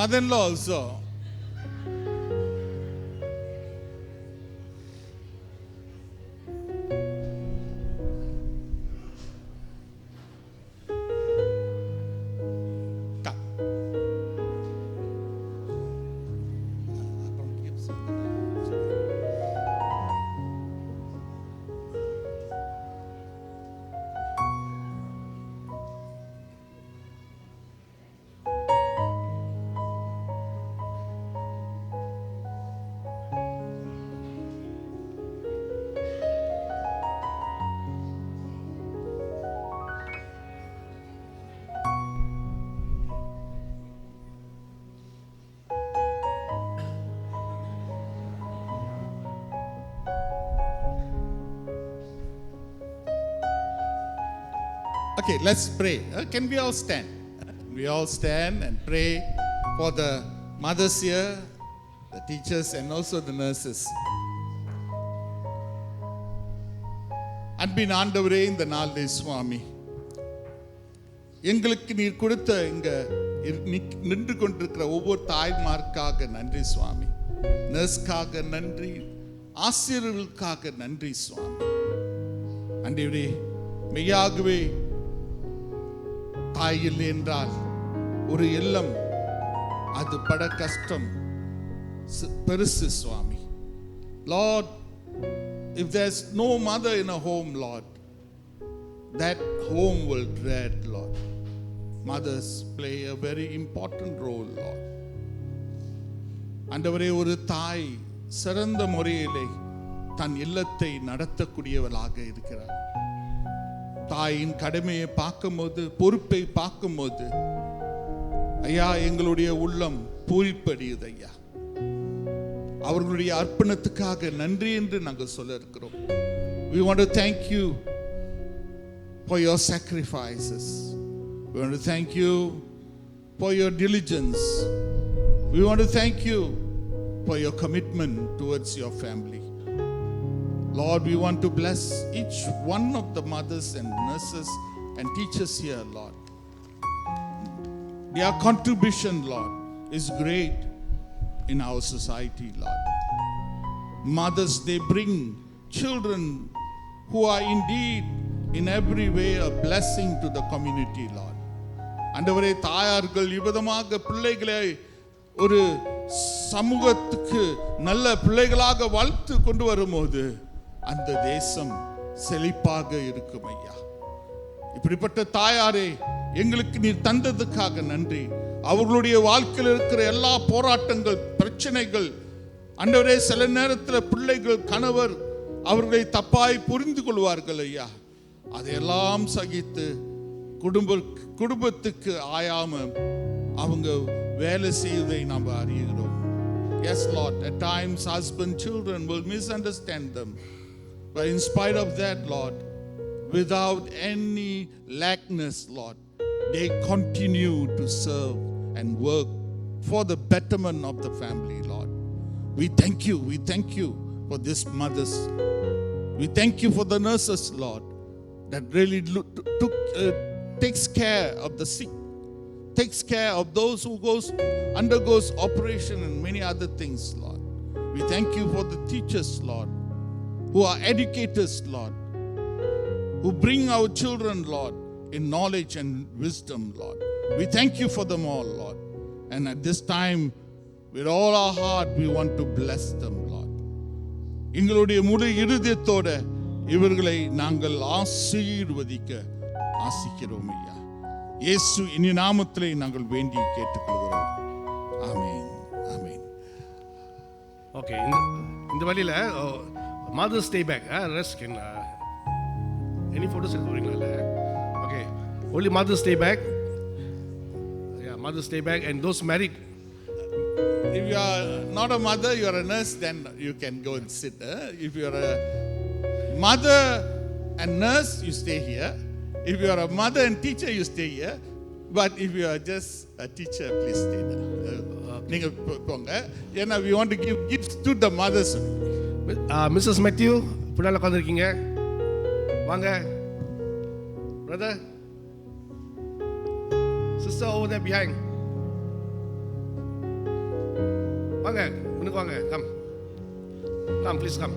Mother-in-law also. Okay, let's pray. Can we all stand? We all stand and pray for the mothers here, the teachers, and also the nurses. அன்பின் ஆண்டவரே, இந்த நாளிலே சுவாமி, எங்களுக்கு நீர் கொடுத்த இங்க நின்று கொண்டிருக்கிற ஒவ்வொரு தாய்மார்க்காக நன்றி சுவாமி, நர்ஸ்க்காக நன்றி, ஆசிரியர்களுக்காக நன்றி சுவாமி. ஆண்டவரே, மெய்யாகவே தாய் இல்லை என்றால் ஒரு இல்லம் அது பட கஷ்டம் பெருசு சுவாமி. Lord, if there's no mother in a home, Lord, that home will dread, Lord. Mothers play a very important role, Lord. ஆண்டவரே, ஒரு தாய் சிறந்த முறையிலே தன் இல்லத்தை நடத்தக்கூடியவளாக இருக்கிறார். தாயின் கடமையை பார்க்கும்போது, பொறுப்பை பார்க்கும்போது, ஐயா, எங்களுடைய உள்ளம் பூரிப்படையுது ஐயா. அவர்களுடைய அர்ப்பணத்துக்காக நன்றி என்று நாங்கள் சொல்ல இருக்கிறோம். We want to thank you for your sacrifices. We want to thank you for your diligence. We want to thank you for your commitment towards your family. Lord, we want to bless each one of the mothers and nurses and teachers here, Lord. Their contribution, Lord, is great in our society, Lord. Mothers, they bring children who are indeed in every way a blessing to the community, Lord. ஆண்டவரே, தாயார்கள் இவ்விதமாக பிள்ளைகளை ஒரு சமூகத்துக்கு நல்ல பிள்ளைகளாக வளர்த்து கொண்டு வரும்போது அந்த தேசம் செழிப்பாக இருக்கும் ஐயா. இப்படிப்பட்ட தாயாரே, எங்களுக்கு நீர் தந்ததுக்காக நன்றி. அவர்களுடைய வாழ்க்கையில் இருக்கிற எல்லா போராட்டங்கள், பிரச்சனைகள், ஆண்டவரே, சில நேரத்தில் பிள்ளைகள், கணவர் அவர்களை தப்பாய் புரிந்து கொள்வார்கள் ஐயா. அதையெல்லாம் சகித்து குடும்பத்துக்கு ஆயாம அவங்க வேலை செய்வதை நாம் அறிகிறோம். Yes, Lord, at times husband, children will misunderstand them. But in spite of that, Lord, without any lackness, Lord, they continue to serve and work for the betterment of the family, Lord. We thank you for this mothers. We thank you for the nurses, Lord, that really takes care of the sick, takes care of those who undergoes operation and many other things, Lord. We thank you for the teachers, Lord, who are educators, Lord, who bring our children, Lord, in knowledge and wisdom, Lord. We thank you for them all, Lord. And at this time, with all our heart, we want to bless them, Lord. எங்களுடைய முழு இருதயத்தோட இவர்களை நாங்கள் ஆசீர்வதிக்க ஆசிக்கிறோம் ஐயா. இயேசு இனி நாமத்திலே நாங்கள் வேண்டி கேட்டுக்கொள்கிறோம். ஆமென், ஆமென்.
ஓகே, இந்த வழியில் mother's day back rest any photos எடுத்து வரீங்களா? Okay, only mother's day back. Mother's Day bag, and those married.
If you are not a mother, you are a nurse, then you can go and sit. If you are a mother and nurse, you stay here. If you are a mother and teacher, you stay here. But if you are just a teacher, please stay there. நீங்க போங்க. ஏன்னா we want to give gifts to the mothers.
Mrs. Matthew, பின்னால உட்கார்ந்திருக்கீங்க. வாங்க. Brother. Sister over there behind. வாங்க, முன்னுக்கு வாங்க. Come, please come.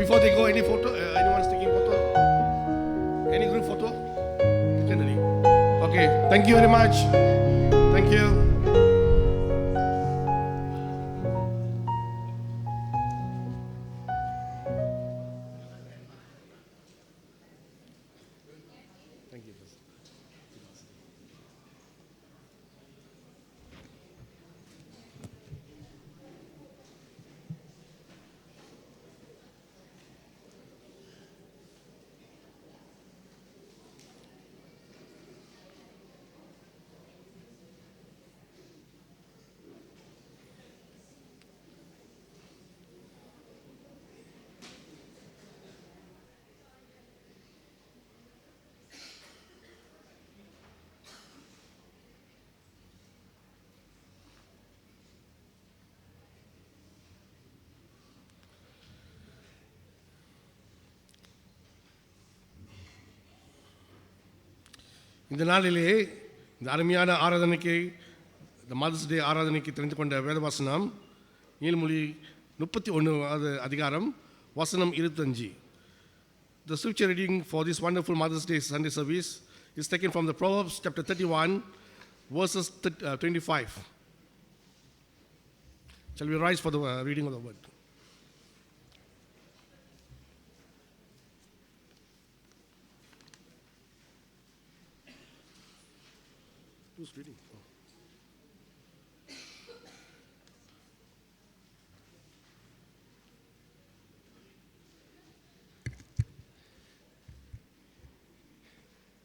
Before they go, any photo? Anyone's taking photo? Any group photo? Generally. Okay. Thank you very much. Thank you. Thank you. இந்த நாளிலே இந்த அருமையான ஆராதனைக்கு, இந்த மதர்ஸ் டே ஆராதனைக்கு தெரிந்து கொண்ட வேதவாசனம் நீல்மொழி 31வது அதிகாரம் வசனம் 25. The scripture reading for this wonderful Mother's Day Sunday service is taken from the Proverbs chapter 31 verses 25. Shall we rise for the reading of the word? Who's reading?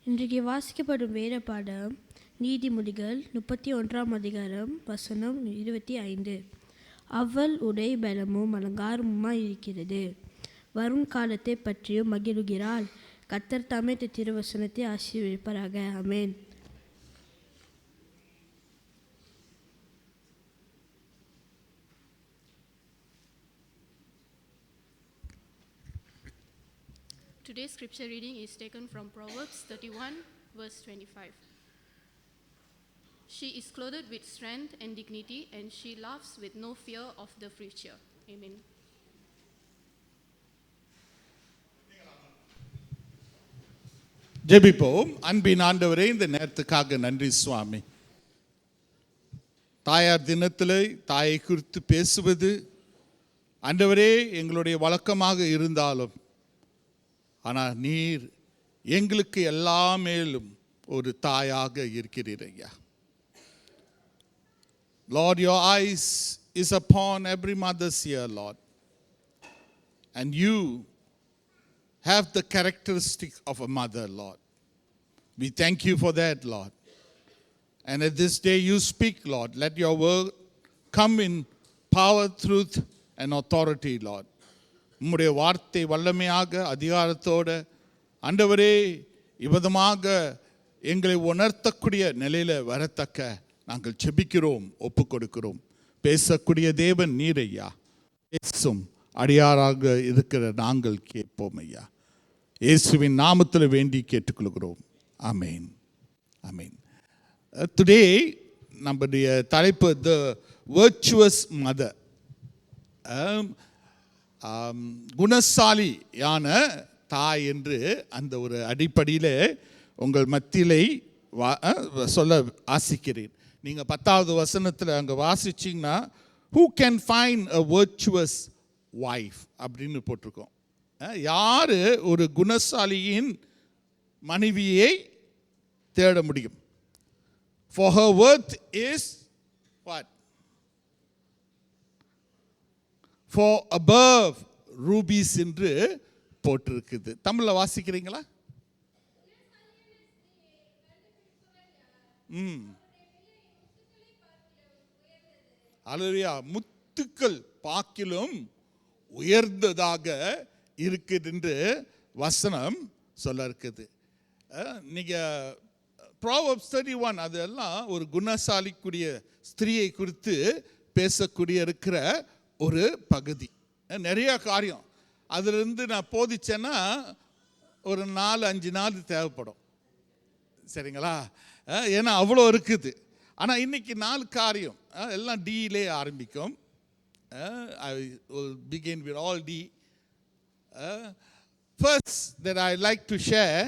இன்றைக்கு வாசிக்கப்படும் வேத பாடம் நீதிமொழிகள் 31ஆம் அதிகாரம் வசனம் 25. அவள் உடை பலமும் அலங்காரமுமாய் இருக்கிறது, வரும் காலத்தை பற்றியும் மகிழுகிறாள். கர்த்தர் தாமே திருவசனத்தை ஆசீர்வதிப்பாராக. ஆமென்.
Today's scripture reading is taken from Proverbs 31, verse 25. She is clothed with strength and dignity, and she laughs with no fear of the future. Amen.
ஜெபிப்போம். அன்பின் ஆண்டவரே, இந்த நேரத்துக்காக நன்றி சுவாமி. தாயார் தினத்திலே தாயை குறித்து பேசுவது ஆண்டவரே எங்களுடைய வழக்கமாக இருந்தாலும், ஆனால் நீர் எங்களுக்கு எல்லா மேலும் ஒரு தாயாக இருக்கிறீர் ஐயா. Lord, your eyes is upon every mother's here, Lord. And you have the characteristic of a mother, Lord. We thank you for that, Lord. And at this day you speak, Lord. Let your word come in power, truth, and authority, Lord. உம்முடைய வார்த்தை வல்லமையாக அதிகாரத்தோடு ஆண்டவரே இவ்விதமாக எங்களை உணர்த்தக்கூடிய நிலையில் வரத்தக்க நாங்கள் செபிக்கிறோம், ஒப்பு கொடுக்கிறோம். பேசக்கூடிய தேவன் நீர் ஐயா. பேசும் அடியாராக இருக்கிற நாங்கள் கேட்போம் ஐயா. இயேசுவின் நாமத்தில் வேண்டி கேட்டுக்கொள்கிறோம். ஆமேன், ஆமேன். டுடே நம்முடைய தலைப்பு த வர்ச்சுவஸ் மதர். குணசாலியான தாய் என்று அந்த ஒரு அடிப்படையில் உங்கள் மத்தியிலே சொல்ல ஆசிக்கிறேன். நீங்கள் 10வது வசனத்தில் அங்கே வாசிச்சிங்கன்னா who can find a virtuous wife அப்படின்னு போட்டிருக்கோம். யார் ஒரு குணசாலியின் மனைவியை தேட முடியும்? For her worth is what? For above rubies என்று போட்டிருக்குது. தமிழில் வாசிக்கிறீங்களா? அல்லேலூயா. முத்துக்கள் பாக்கிலும் உயர்ந்ததாக இருக்குது என்று வசனம் சொல்ல இருக்குது. நீங்கள் Proverbs 31 அதெல்லாம் ஒரு குணசாலிக்குரிய ஸ்திரீயை குறித்து பேசக்கூடிய இருக்கிற ஒரு பகுதி. நிறைய காரியம் அதிலிருந்து நான் போதிச்சேன்னா ஒரு 4-5 நாள் தேவைப்படும், சரிங்களா? ஏன்னா அவ்வளோ இருக்குது. ஆனால் இன்னைக்கு 4 காரியம் எல்லாம் டீலே ஆரம்பிக்கும். I will begin with all D. First that I like to share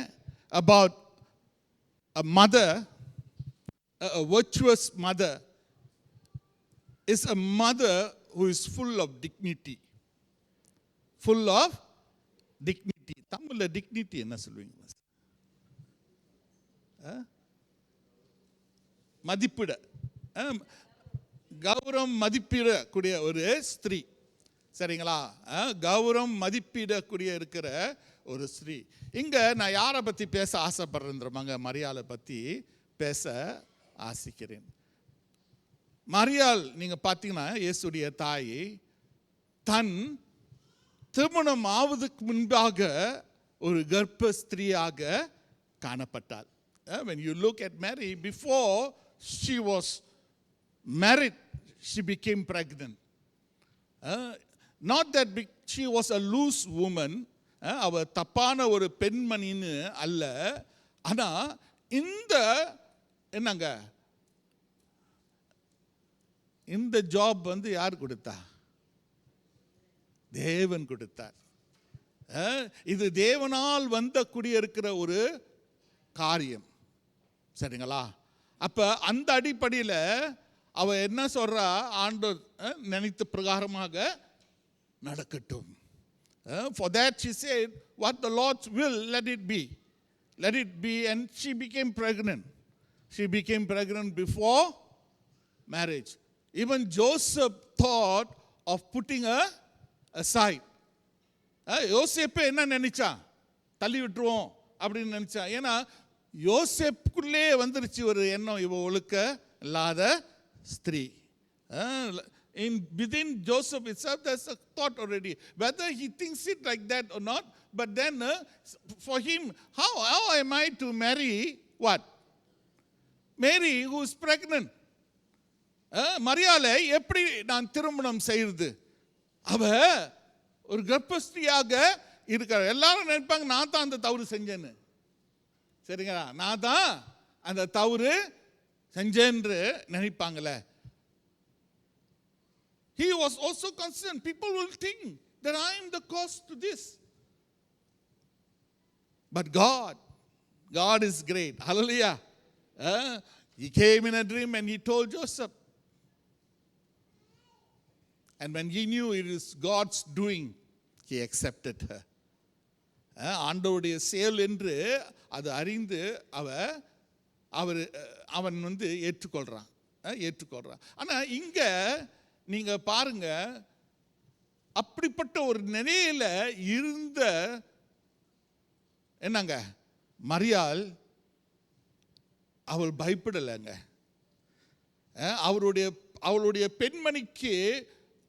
about a mother, a virtuous mother is a mother who is full of dignity. Full of dignity. தமிழ்ல dignity என்ன சொல்வீங்க? மதிப்பிட கௌரவம் மதிப்பிடக்கூடிய ஒரு ஸ்திரீ. சரிங்களா? கௌரவம் மதிப்பிடக்கூடிய இருக்கிற ஒரு ஸ்திரீ. இங்கே நான் யாரை பற்றி பேச ஆசைப்படுறேன்றமாங்க, மரியாளை பற்றி பேச ஆசிக்கிறேன். மரியாள் நீங்கள் பார்த்தீங்கன்னா இயேசுடைய தாய் தன் திருமணம் ஆவதுக்கு முன்பாக ஒரு கர்ப்ப ஸ்திரீயாக காணப்பட்டாள். When you look at Mary, before she was married, she became pregnant. Not that she was a loose woman, அவ தப்பான ஒரு பெண்மணின்னு அல்ல. ஆனால் இந்த என்னங்க இந்த ஜாப் யார் கொடுத்தா? தேவன் கொடுத்தார். இது தேவனால் குடியிருக்கிற ஒரு காரியம். சரிங்களா? அப்ப அந்த அடிப்படையில் அவ என்ன சொல்றா? ஆண்டவர் நினைத்த பிரகாரமாக நடக்கட்டும். For that she said, what the Lord's will, let it be. Let it be. And she became pregnant. She became pregnant before marriage. Even Joseph thought of putting her aside. யோசேப்பு என்ன நினைச்சான்? தள்ளி விட்டுருவோம் அப்படின்னு நினைச்சான். ஏன்னா யோசேப்புக்குள்ளே வந்துருச்சு ஒரு எண்ணம், இவ ஒழுக்க இல்லாத ஸ்திரீ. Within Joseph itself there's a thought already, whether he thinks it like that or not. But then for him, how am I to marry what? Mary who is pregnant. மரியாளை எப்படி நான் திருமணம் செய்யறது? அவ ஒரு கர்ப்பஸ்திரியாக இருக்கிற. எல்லாரும் நினைப்பாங்க நான் தான் அந்த தவறு செஞ்சேன்னு. சரிங்களா? நான் தான் அந்த தவறு செஞ்சேன்னு நினைப்பாங்களே. He was also concerned. People will think that I am the cause to this. But God is great. Hallelujah. He came in a dream and he told Joseph. And when he knew it is God's doing, he accepted her. ஆண்டவருடைய செயல் என்று அது அறிந்து அவன் ஏற்றுக்கொள்றான். ஆனால் இங்கே நீங்க பாருங்க, அப்படிப்பட்ட ஒரு நிலையில இருந்த என்னங்க மரியாள், அவள் பயப்படலைங்க. அவளுடைய பெண்மணிக்கு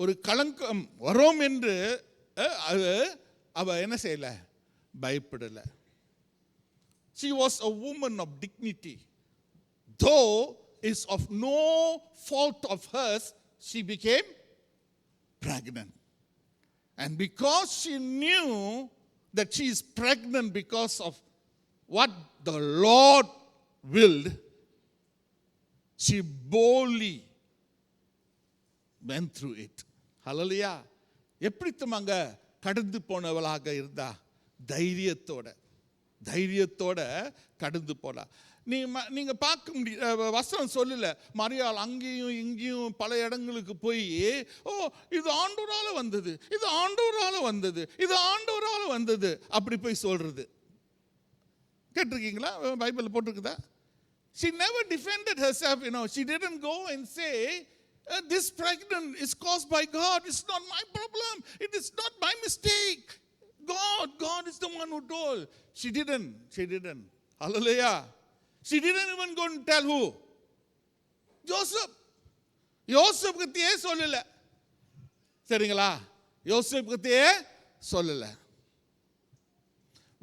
ஒரு களங்கம் வரும் என்று அவ என்ன செய்யல? பயப்படல. She was a woman of dignity. Though it's of no fault of hers, she became pregnant. And because she knew that she is pregnant because of what the Lord willed, she boldly went through it. Hallelujah. எப்படி தம்மாங்க கடந்து போனவளாக இருந்தா? தைரியத்தோட கடந்து போனா. நீங்க பார்க்க முடியும், வசனம் சொல்லல மரியாள் அங்கேயும் இங்கேயும் பல இடங்களுக்கு போய் இது ஆண்டவரால வந்தது, இது ஆண்டவரால வந்தது, இது ஆண்டவரால வந்தது அப்படி போய் சொல்றது கேட்டிருக்கீங்களா? Bible போட்டிருக்குதா? She never defended herself, she didn't go and say this pregnant is caused by God, it's not my problem, it is not my mistake, God is the one who told. She didn't. Hallelujah. She didn't even go and tell who? யோசேப் கிட்டயே சொல்லல. சரிங்களா? யோசேப் கிட்டயே சொல்லல.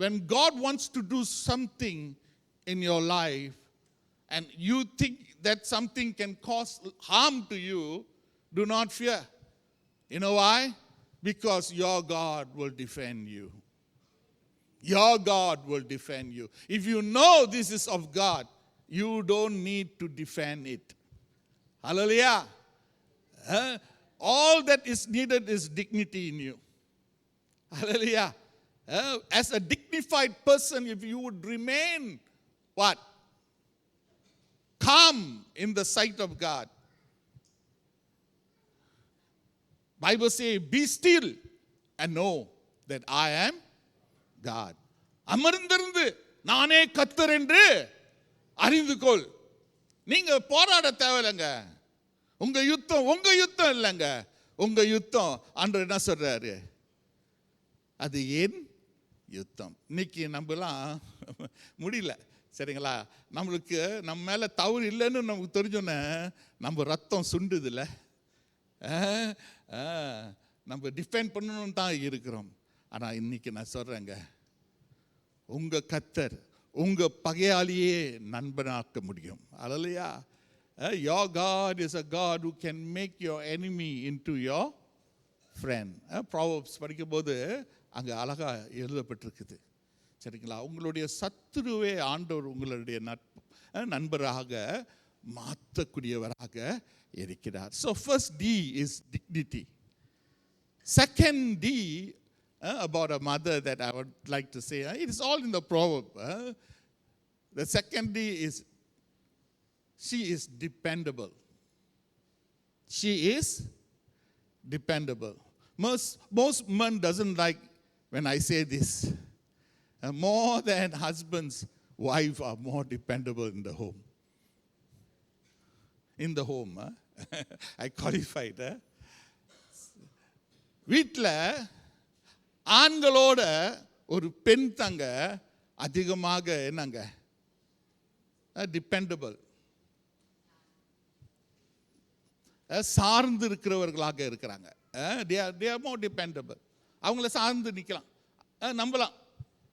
When God wants to do something in your life and you think that something can cause harm to you, do not fear. You know why? Because your God will defend you. Your God will defend you. If you know this is of God, you don't need to defend it. Hallelujah. All that is needed is dignity in you. Hallelujah. As a dignified person, if you would remain what? Calm in the sight of God. Bible says, be still and know that I am God. அமர்ந்திருந்து நானே கர்த்தர் என்று அறிந்து கொள். நீங்க போராட தேவையில்லைங்க. உங்க யுத்தம் இல்லைங்க. உங்க யுத்தம் ஆண்டவர் என்ன சொல்றாரு? அது ஏன் யுத்தம். இன்னைக்கு நம்மலாம் முடியல, சரிங்களா? நம்மளுக்கு நம்ம மேலே தவறு இல்லைன்னு நமக்கு தெரிஞ்சோன்னே நம்ம ரத்தம் சுண்டுதில்ல, நம்ம டிஃபெண்ட் பண்ணணும்னு தான் இருக்கிறோம். ஆனால் இன்னைக்கு நான் சொல்கிறேங்க, உங்கள் கர்த்தர் உங்கள் பகையாளியே நண்பனாக்க முடியும். அல்லையா? Your God is a God who can make your enemy into your friend. Proverbs படிக்கும்போது அங்கே அழகாக எழுதப்பட்டிருக்குது, சரிங்களா? உங்களுடைய சத்துருவே ஆண்டவர் உங்களுடைய நண்பராக மாற்றக்கூடியவராக இருக்கிறார். So first D is dignity. Second D about a mother that I would like to say, it is all in the proverb. The second D is she is dependable. She is dependable. Most men doesn't like when I say this. More than husbands, wives are more dependable in the home. In the home, I qualified. வீட்டில் ஆண்களோட ஒரு பெண் தாங்க அதிகமாக என்னங்க dependable, சார்ந்து இருக்கிறவர்களாக இருக்கிறாங்க. they are more dependable. அவங்கள சார்ந்து நிற்கலாம், நம்பலாம்,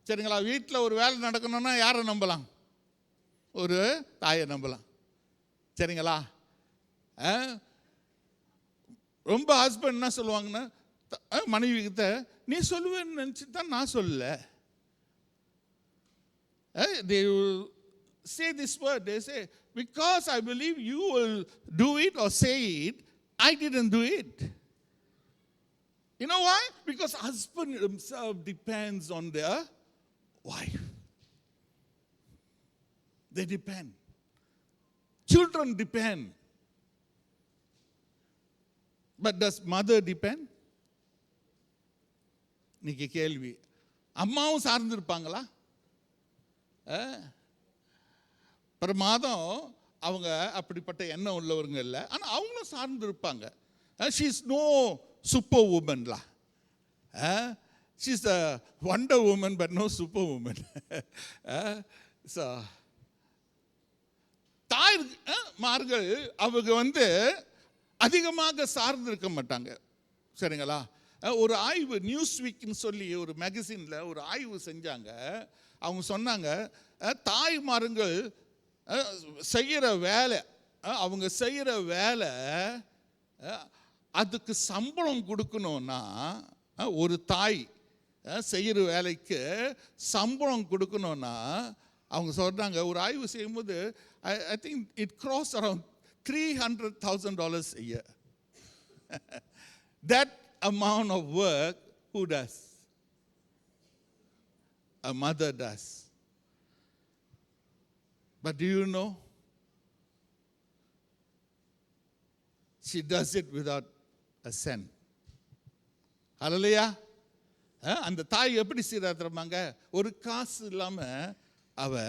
சரிங்களா? வீட்டில் ஒரு வேலை நடக்கணும்னா யாரை நம்பலாம்? ஒரு தாயை நம்பலாம், சரிங்களா? ரொம்ப ஹஸ்பண்ட் என்ன சொல்லுவாங்கன்னா, மனைவி கிட்ட நீ சொல்லுவேன்னு நினச்சி தான் நான் சொல்லல. They will say this word, they say, because I believe you will do it or say it, I didn't do it. You know why? Because husband himself depends on their wife. They depend. Children depend. But does mother depend? இன்னைக்கு கேள்வி. அம்மாவும் சார்ந்து இருப்பாங்களா? per மாதம் அவங்க அப்படிப்பட்ட எண்ணம் உள்ளவங்க இல்லை, ஆனால் அவங்களும் சார்ந்து இருப்பாங்க. ஷீ இஸ் நோ சூப்பர் உமன்லா. She is a wonder woman but no super woman. So தாய்மார்கள் அவங்க அதிகமாக சார்ந்து இருக்க மாட்டாங்க, சரிங்களா? ஒரு ஆய்வு நியூஸ் வீக்னு சொல்லி ஒரு மேகசினில் ஒரு ஆய்வு செஞ்சாங்க. அவங்க சொன்னாங்க, தாய்மார்கள் செய்கிற வேலை, அவங்க செய்கிற வேலை அதுக்கு சம்பளம் கொடுக்கணும்னா, ஒரு தாய் செய்கிற வேலைக்கு சம்பளம் கொடுக்கணும்னா அவங்க சொல்கிறாங்க, ஒரு ஆய்வு செய்யும்போது I think it cross around $300,000 a year. That amount of work, who does? A mother does. But do you know? She does it without a cent. Hallelujah. அந்த தாய் எப்படி செய்றாங்க? ஒரு காசு இல்லாம அவ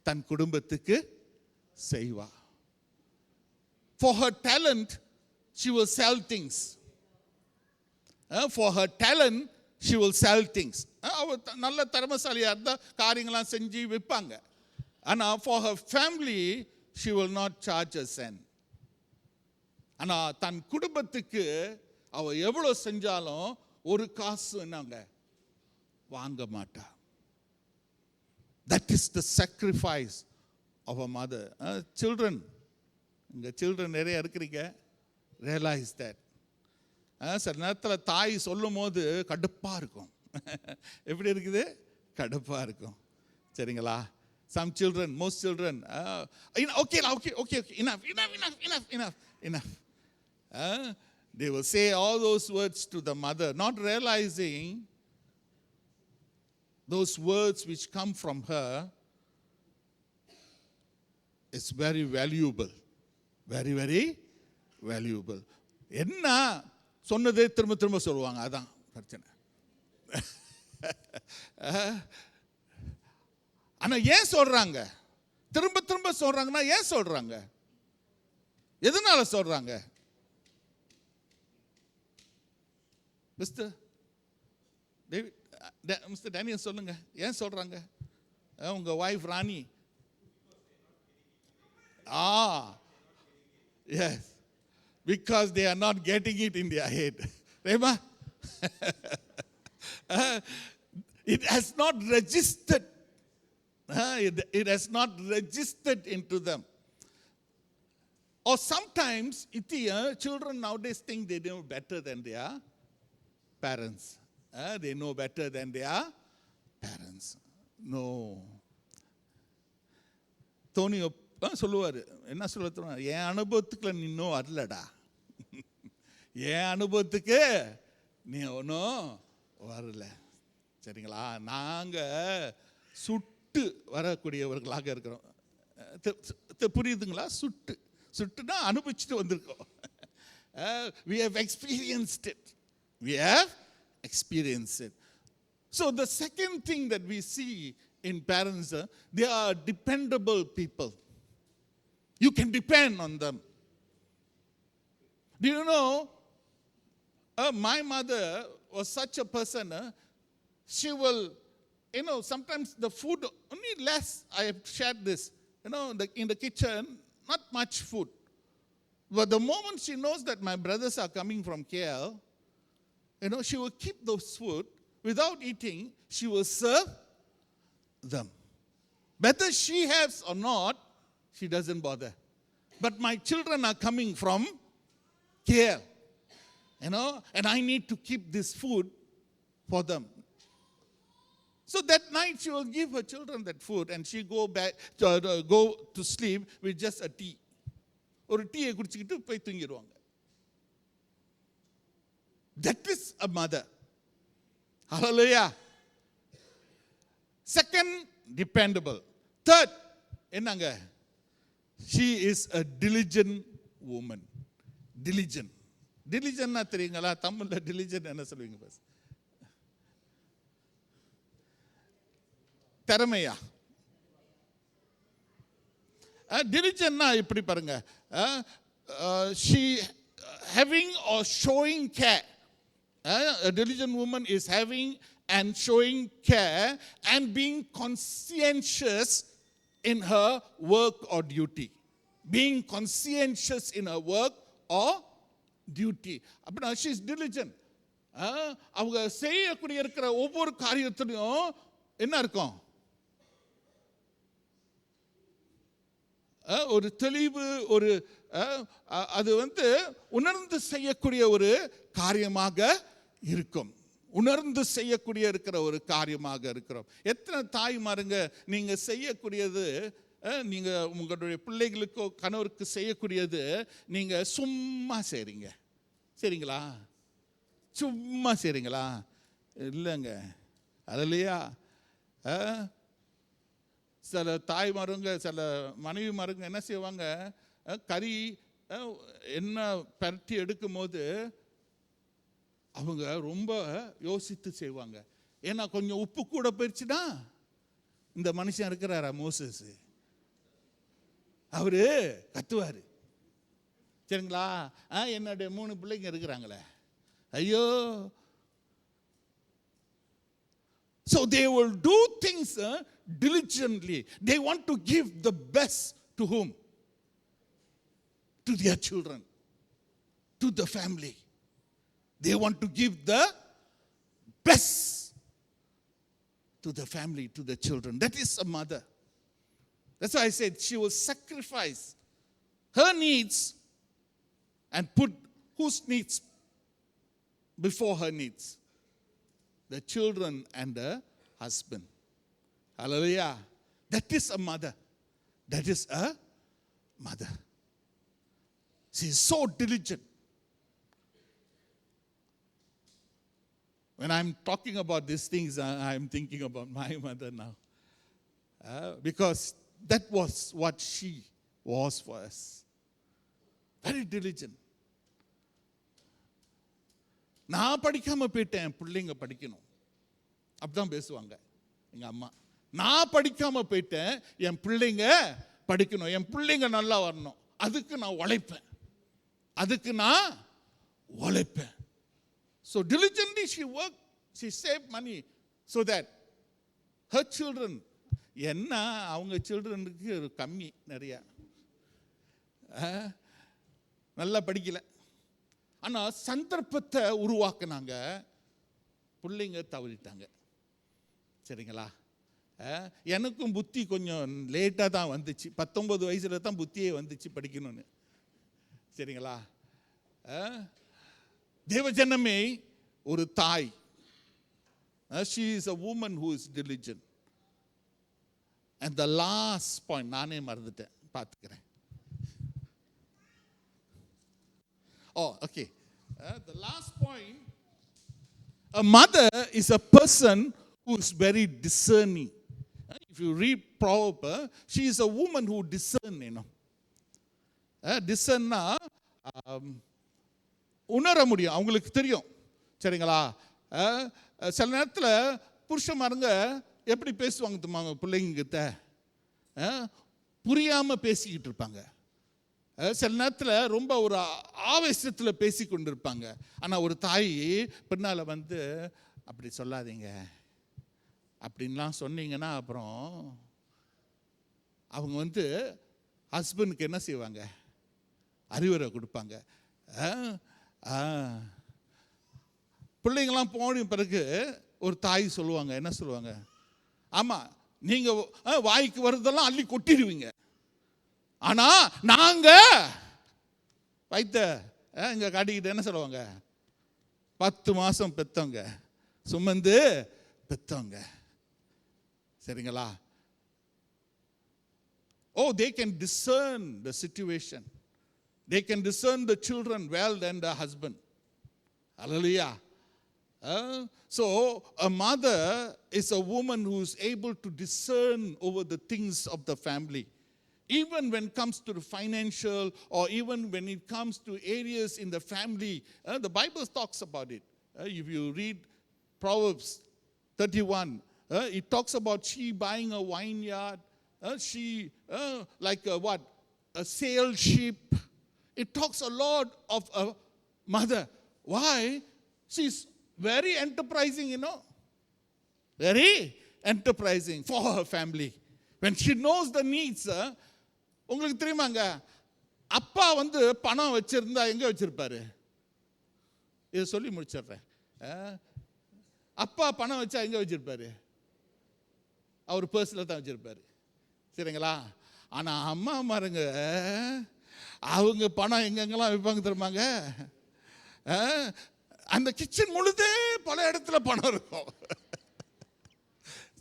தன் குடும்பத்துக்கு செய்வா. For her talent, she will sell things. For her talent, she will sell things. அவ நல்ல திறமைசாலியா இருந்தா காரியங்களாம் செஞ்சு விற்பாங்க. ஆனா for her family, she will not charge a cent. ஆனா தன் குடும்பத்துக்கு அவ எவ்வளவு செஞ்சாலும் ஒரு காசு என்னங்க வாங்க மாட்டா. That is the sacrifice of a mother. Children, இங்கே சில்ட்ரன் நிறைய இருக்கிறீங்க, ரியலைஸ் தட். சில நேரத்தில் தாய் சொல்லும் போது கடுப்பாக இருக்கும். எப்படி இருக்குது? கடுப்பாக இருக்கும், சரிங்களா? Some children, most children, okay enough. They will say all those words to the mother, not realizing those words which come from her is very valuable. Very, very valuable. என்ன சொன்னதே திரும்ப திரும்ப சொல்லுவாங்க, அதான் பிரச்சனை. ஆனால் ஏன் சொல்கிறாங்க? திரும்ப திரும்ப சொல்கிறாங்கன்னா ஏன் சொல்கிறாங்க? எதனால சொல்றாங்க? மிஸ்டர் டேனியல் சொல்லுங்க, ஏன் சொல்றாங்க? உங்க wife Rani, yes, because they are not getting it in their head. Rema, it has not registered. It has not registered into them. Or sometimes children nowadays think they know better than their parents. They know better than their parents. No. Dhoni சொல்லுவார், என்ன சொல்ல, என் அனுபவத்துக்குள்ள நீ இன்னும் வரலடா, என் அனுபவத்துக்கு நீ ஒன்றும் வரல. சரிங்களா? நாங்கள் சுட்டு வரக்கூடியவர்களாக இருக்கிறோம். புரியுதுங்களா? சுட்டுனா அனுபவிச்சுட்டு வந்திருக்கோம். We have experienced it. We have experienced it. So the second thing that we see in parents, they are dependable people. You can depend on them. Do you know, my mother was such a person, she will, sometimes the food, only less, I have shared this, in the kitchen, not much food. But the moment she knows that my brothers are coming from KL, she will keep those food. Without eating, she will serve them. Whether she has or not, she doesn't bother. But my children are coming from KL, and I need to keep this food for them. So that night she will give her children that food, and she go to sleep with just a tea. ஒரு டீயை குடிச்சிக்கிட்டு போய் தூங்கிடுவாங்க. That is a mother. Hallelujah. Second, dependable. Third, என்னங்க? She is a diligent woman. Diligent. Diligentனா தெரியுங்களா? தமிழ்ல diligent என்ன சொல்லுவீங்க? Bus திறமையா? Diligentனா இப்படி பாருங்க, she having or showing care. A diligent woman is having and showing care and being conscientious in her work or duty. Being conscientious in her work or duty. அப்படின்னா she is diligent. அவங்க செய்யக்கூடிய இருக்கிற ஒவ்வொரு காரியத்திலையும் என்ன இருக்கும்? ஒரு தெளிவு, ஒரு அது உணர்ந்து செய்யக்கூடிய ஒரு காரியமாக இருக்கும். உணர்ந்து செய்யக்கூடிய இருக்கிற ஒரு காரியமாக இருக்கிறோம். எத்தனை தாய்மாருங்க நீங்க செய்யக்கூடியது, நீங்க உங்களுடைய பிள்ளைகளுக்கோ கணவருக்கு செய்யக்கூடியது நீங்க சும்மா செய்றீங்க? சரிங்களா? சும்மா செய்றீங்களா? இல்லைங்க. அதுலையா சில தாய்மாருங்க, சில மனைவிமாருங்க என்ன செய்வாங்க, கறி என்ன பரட்டி எடுக்கும் போது அவங்க ரொம்ப யோசித்து செய்வாங்க. ஏன்னா கொஞ்சம் உப்பு கூட போயிடுச்சுன்னா, இந்த மனுஷன் இருக்கிறாரா மோசஸ், அவரு கத்துவாரு. சரிங்களா? என்னுடைய 3 பிள்ளைங்க இருக்கிறாங்களே, ஐயோ. So they will do things diligently. They want to give the best to whom? To their children, to the family. They want to give the best to the family, to the children. That is a mother. That's why I said she will sacrifice her needs and put whose needs before her needs? The children and the husband. Hallelujah. That is a mother. That is a mother. She is so diligent. When I'm talking about these things, I'm thinking about my mother now. Because that was what she was for us. Very diligent. நான் படிக்காம போயிட்டேன், பிள்ளைங்க படிக்கணும், அப்படிதான் பேசுவாங்க எங்க அம்மா. நான் படிக்காம போயிட்டேன், என் பிள்ளைங்க படிக்கணும், என் பிள்ளைங்க நல்லா வரணும், அதுக்கு நான் உழைப்பேன். அதுக்கு நான் உழைப்பேன். So diligently she worked, she saved money so that her children, என்ன அவங்க சில்ட்ரனுக்கு கம்மி நிறையா, நல்லா படிக்கல, ஆனால் சந்தர்ப்பத்தை உருவாக்குனாங்க, பிள்ளைங்க தவறிட்டாங்க. சரிங்களா? எனக்கும் புத்தி கொஞ்சம் லேட்டாக தான் வந்துச்சு, 19 வயசில் தான் புத்தியே வந்துச்சு படிக்கணும்னு. சரிங்களா? தேவஜனமே, ஒரு தாய், she is a woman who is diligent. And the last point, நானே மறந்துட்டேன், பார்த்துக்கிறேன். Oh, okay. The last point, a mother is a person who is very discerning. If you read Proverbs, she is a woman who discern, you know. Discernனா உணர முடியும், அவங்களுக்கு தெரியும். சரிங்களா? சில நேரத்தில் புருஷமாருங்க எப்படி பேசுவாங்க தெரியுமா, பிள்ளைங்கிட்ட புரியாமல் பேசிக்கிட்டு இருப்பாங்க. சில நேரத்தில் ரொம்ப ஒரு ஆவேசத்தில் பேசி கொண்டு இருப்பாங்க. ஆனால் ஒரு தாய் பின்னால் வந்து அப்படி சொல்லாதீங்க அப்படின்லாம் சொன்னீங்கன்னா அப்புறம் அவங்க வந்து ஹஸ்பண்டுக்கு என்ன செய்வாங்க, அறிவுரை கொடுப்பாங்க. பிள்ளைங்களாம் போன பிறகு ஒரு தாய் சொல்லுவாங்க, என்ன சொல்லுவாங்க, ஆமாம் நீங்கள் வாய்க்கு வர்றதெல்லாம் அள்ளி கொட்டிடுவீங்க, ஆனால் நாங்கள் வைத்த இங்கே காட்டிக்கிட்டு என்ன சொல்லுவாங்க, 10 மாதம் பெற்றவங்க, சுமந்து பெற்றவங்க. சரிங்களா? Oh, they can discern the situation. They can discern the children well than the husband. Hallelujah. So a mother is a woman who is able to discern over the things of the family. Even when it comes to the financial, or even when it comes to areas in the family, the Bible talks about it. If you read Proverbs 31, it talks about she buying a vineyard, she like what? A sail ship. It talks a lot of a mother. Why? She's very enterprising, you know. Very enterprising for her family. When she knows the needs, உங்களுக்கு தெரியுமாங்க, அப்பா வந்து பணம் வச்சிருந்தா எங்கே வச்சிருப்பாரு? இதை சொல்லி முடிச்சிடுறேன். அப்பா பணம் வச்சா எங்கே வச்சிருப்பாரு? அவர் பர்ஸில் தான் வச்சிருப்பாரு. சரிங்களா? ஆனால் அம்மா மாருங்க, அவங்க பணம் எங்கெங்கெல்லாம் வைப்பாங்க தெரியுமாங்க, அந்த கிச்சன் முழுதே பல இடத்துல பணம் இருக்கும்.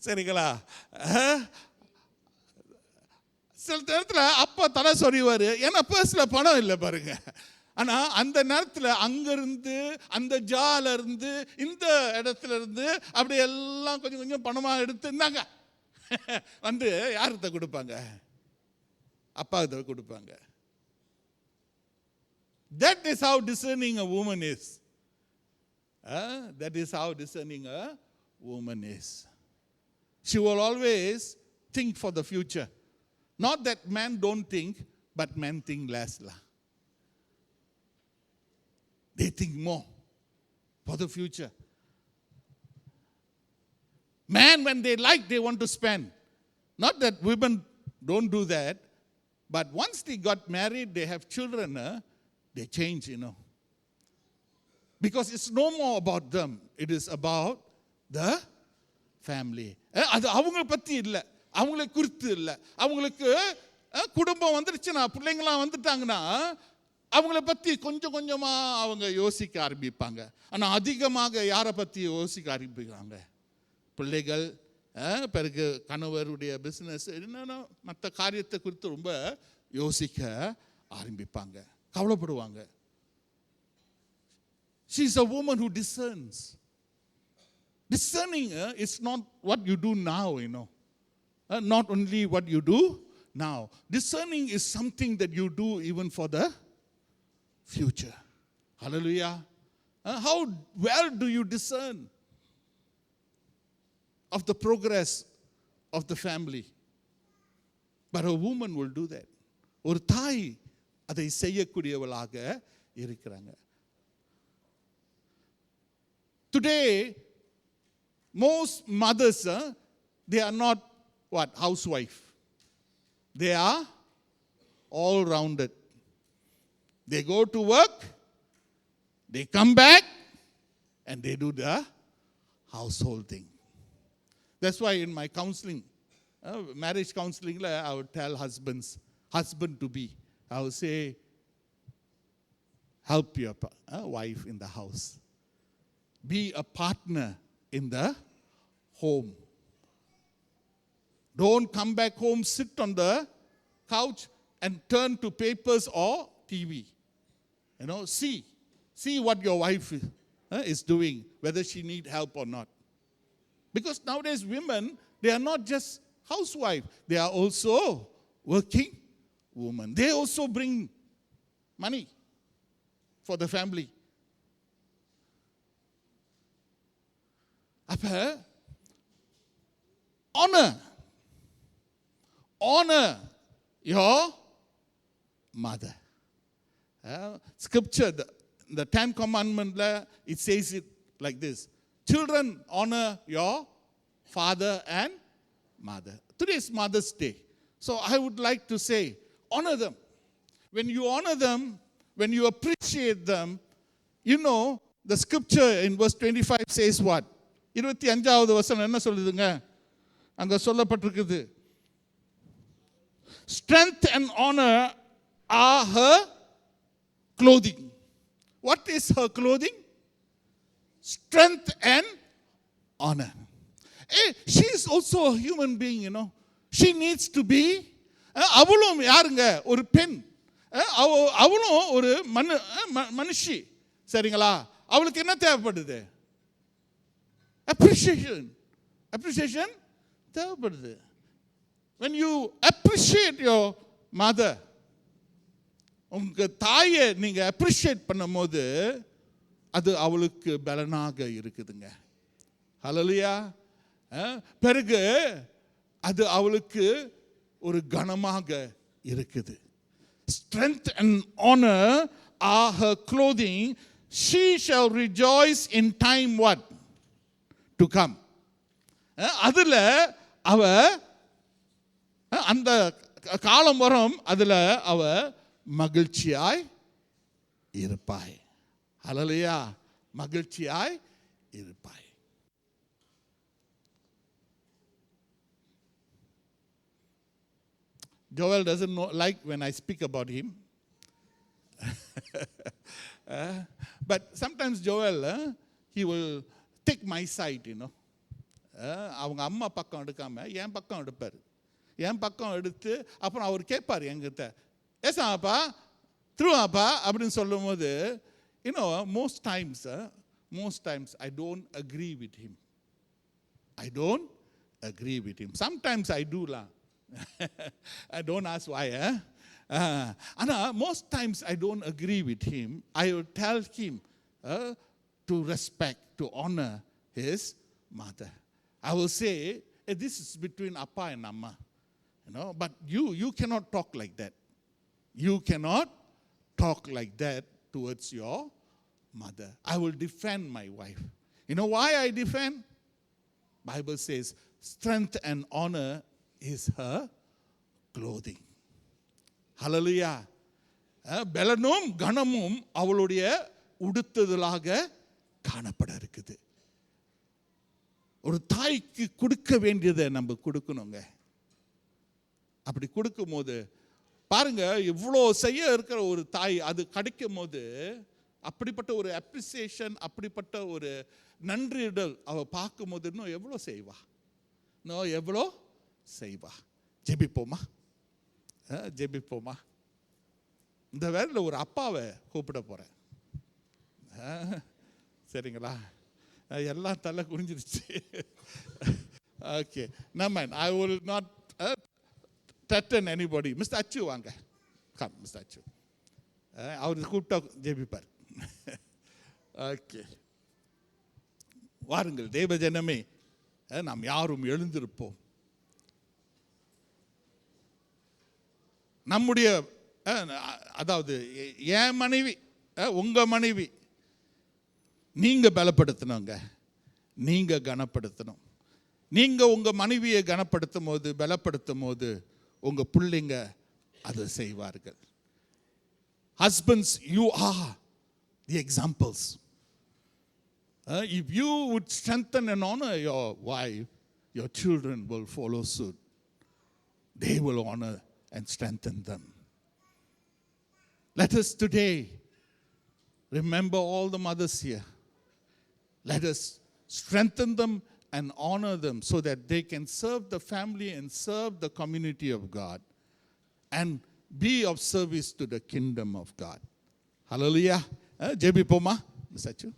சரிங்களா? சில நேரத்தில் அப்பா தலை சொறிவார், ஏன்னா பர்ஸில் பணம் இல்லை பாருங்க. ஆனால் அந்த நேரத்தில் அங்கேருந்து அந்த ஜால இருந்து இந்த இடத்துல இருந்து அப்படி எல்லாம் கொஞ்சம் கொஞ்சம் பணமாக எடுத்து இருந்தாங்க வந்து யார்கிட்ட கொடுப்பாங்க? அப்பாக்கிட்ட கொடுப்பாங்க. That is how discerning a woman is. That is how discerning a woman is. She will always think for the future. Not that men don't think, but men think less. They think more for the future. Man, when they like, they want to spend. Not that women don't do that, but once they got married, they have children, they change, you know. Because it's no more about them. It is about the family. அது அவங்க பற்றி இல்லை, அவங்களை குறித்து இல்லை. அவங்களுக்கு குடும்பம் வந்துருச்சுன்னா, பிள்ளைங்களாம் வந்துட்டாங்கன்னா அவங்கள பற்றி கொஞ்சம் கொஞ்சமாக அவங்க யோசிக்க ஆரம்பிப்பாங்க. ஆனால் அதிகமாக யாரை பற்றி யோசிக்க ஆரம்பிப்பாங்க? பிள்ளைகள், பிறகு கணவருடைய பிஸ்னஸ், என்னென்ன மற்ற காரியத்தை குறித்து ரொம்ப யோசிக்க ஆரம்பிப்பாங்க, கவலைப்படுவாங்க. She is a woman who discerns. Discerning is not what you do now, you know. Not only what you do now. Discerning is something that you do even for the future. Hallelujah. How well do you discern of the progress of the family? But a woman will do that. ஒரு தாய் அதை செய்யக்கூடியவளாக இருக்கிறாங்க. Today, most mothers, they are not what? Housewife. They are all-rounded. They go to work, they come back, and they do the household thing. That's why in my counseling, marriage counseling, I would tell husband to be, I would say, help your wife in the house. Be a partner in the home. Don't come back home, sit on the couch and turn to papers or TV. See what your wife is doing, whether she need help or not. Because nowadays women, they are not just housewife, they are also working women. They also bring money for the family. அப்ப honor your mother. Scripture, the 10 Commandments, it says it like this: children, honor your father and mother. Today is Mother's Day, so I would like to say, honor them. When you honor them, when you appreciate them, the scripture in verse 25 says what? 25வது வசனம் என்ன சொல்லுதுங்க? அங்க சொல்லப்பட்டிருக்குது, strength and honor are her clothing. What is her clothing? Strength and honor. She is also a human being, She needs to be, அவளும் யாருங்க? ஒரு பெண். அவளும் ஒரு மனுஷி. சரிங்களா? அவளுக்கு என்ன தேவைப்படுது? Appreciation தேவைப்படுது. When you appreciate your mother, உங்க தாயை நீங்க appreciate பண்ணும்போது அது அவளுக்கு பலனாக இருக்குதுங்க. ஹல்லேலூயா. பிறகு அது அவளுக்கு ஒரு கனமாக இருக்குது. Strength and honor are her clothing. She shall rejoice in time what? To come. அதுல அவ அந்த காலம் வரும், அதுல அவ மகிழ்ச்சியாய் இருப்பாய். ஹல்லேலூயா. மகிழ்ச்சியாய் இருப்பாய். Joel doesn't like when I speak about him. But sometimes Joel, he will take my side, அவங்க அம்மா பக்கம் எடுக்காம என் பக்கம் எடுப்பார். என் பக்கம் எடுத்து அப்புறம் அவர் கேட்பார் என்கிட்ட, ஏசாப்பா த்ரூவாப்பா அப்படின்னு சொல்லும் போது, most times I don't agree with him. Sometimes I do lah. I don't ask why. Most times I don't agree with him. I will tell him to respect, to honor his mother. I will say, this is between Appa and Amma. But you cannot talk like that. You cannot talk like that towards your mother. I will defend my wife. You know why I defend? Bible says, strength and honor is her clothing. Hallelujah. பலனும் கனமும் அவளுடைய உடுத்துதலாக காணப்பட இருக்குது. ஒரு தாய்க்கு கொடுக்க வேண்டியதை நம்ம கொடுக்கணுங்க. அப்படி கொடுக்கும் போது பாருங்க, இவ்வளோ செய்ய இருக்கிற ஒரு தாய் அது கிடைக்கும் போது அப்படிப்பட்ட ஒரு அப்ரிசியேஷன், அப்படிப்பட்ட ஒரு நன்றியிடல் அவ பார்க்கும் போது இன்னும் எவ்வளோ செய்வா. ஜெபிப்போமா. இந்த வேலையில் ஒரு அப்பாவை கூப்பிட போறேன். சரிங்களா? எல்லாம் தலை குனிஞ்சிருச்சு. Okay, I will not threaten anybody. Mr. Achu வாங்க. Come, Mr. Achu. அவர் கூப்பிட்டா ஜெபிப்பார். ஓகே, வாருங்கள் தேவ ஜனமே, நாம் யாரும் எழுந்திருப்போம். நம்முடைய அதாவது என் மனைவி உங்கள் மனைவி நீங்கள் பலப்படுத்தணுங்க, நீங்கள் கனப்படுத்தணும். நீங்கள் உங்கள் மனைவியை கனப்படுத்தும் போது, பலப்படுத்தும் போது உங்கள் பிள்ளைங்க அதை செய்வார்கள். Husbands, you are the examples. If you would strengthen and honor your wife, your children will follow suit. They will honor and strengthen them. Let us today remember all the mothers here. Let us strengthen them and honor them so that they can serve the family and serve the community of God and be of service to the kingdom of God. Hallelujah. JB Poma, Mr. Chu.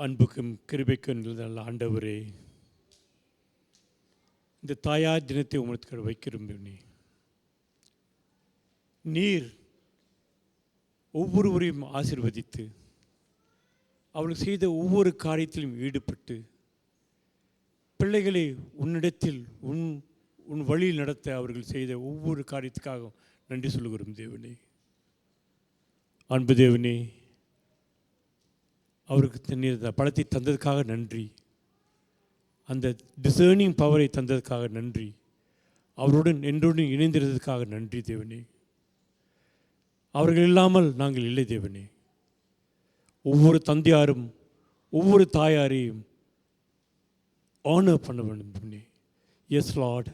அன்புக்கும் கிருபைக்கும் நல்ல ஆண்டவரே, இந்த தாயார் தினத்தை உங்களுக்கு வைக்கிறோம். நீர் ஒவ்வொருவரையும் ஆசீர்வதித்து அவர்கள் செய்த ஒவ்வொரு காரியத்திலும் ஈடுபட்டு பிள்ளைகளை உன்னிடத்தில் உன் வழியில் நடத்த அவர்கள் செய்த ஒவ்வொரு காரியத்துக்காகவும் நன்றி சொல்லுகிறோம் தேவனே. அன்பு தேவனே, அவருக்கு தண்ணீர் பழத்தை தந்ததுக்காக நன்றி. அந்த டிசர்னிங் பவரை தந்ததுக்காக நன்றி. அவருடன் என்றுடன் இணைந்திருந்ததுக்காக நன்றி தேவனே. அவர்கள் இல்லாமல் நாங்கள் இல்லை தேவனே. ஒவ்வொரு தந்தையாரும் ஒவ்வொரு தாயாரையும் ஆனர் பண்ண வேண்டும் தேவனே. Yes, Lord,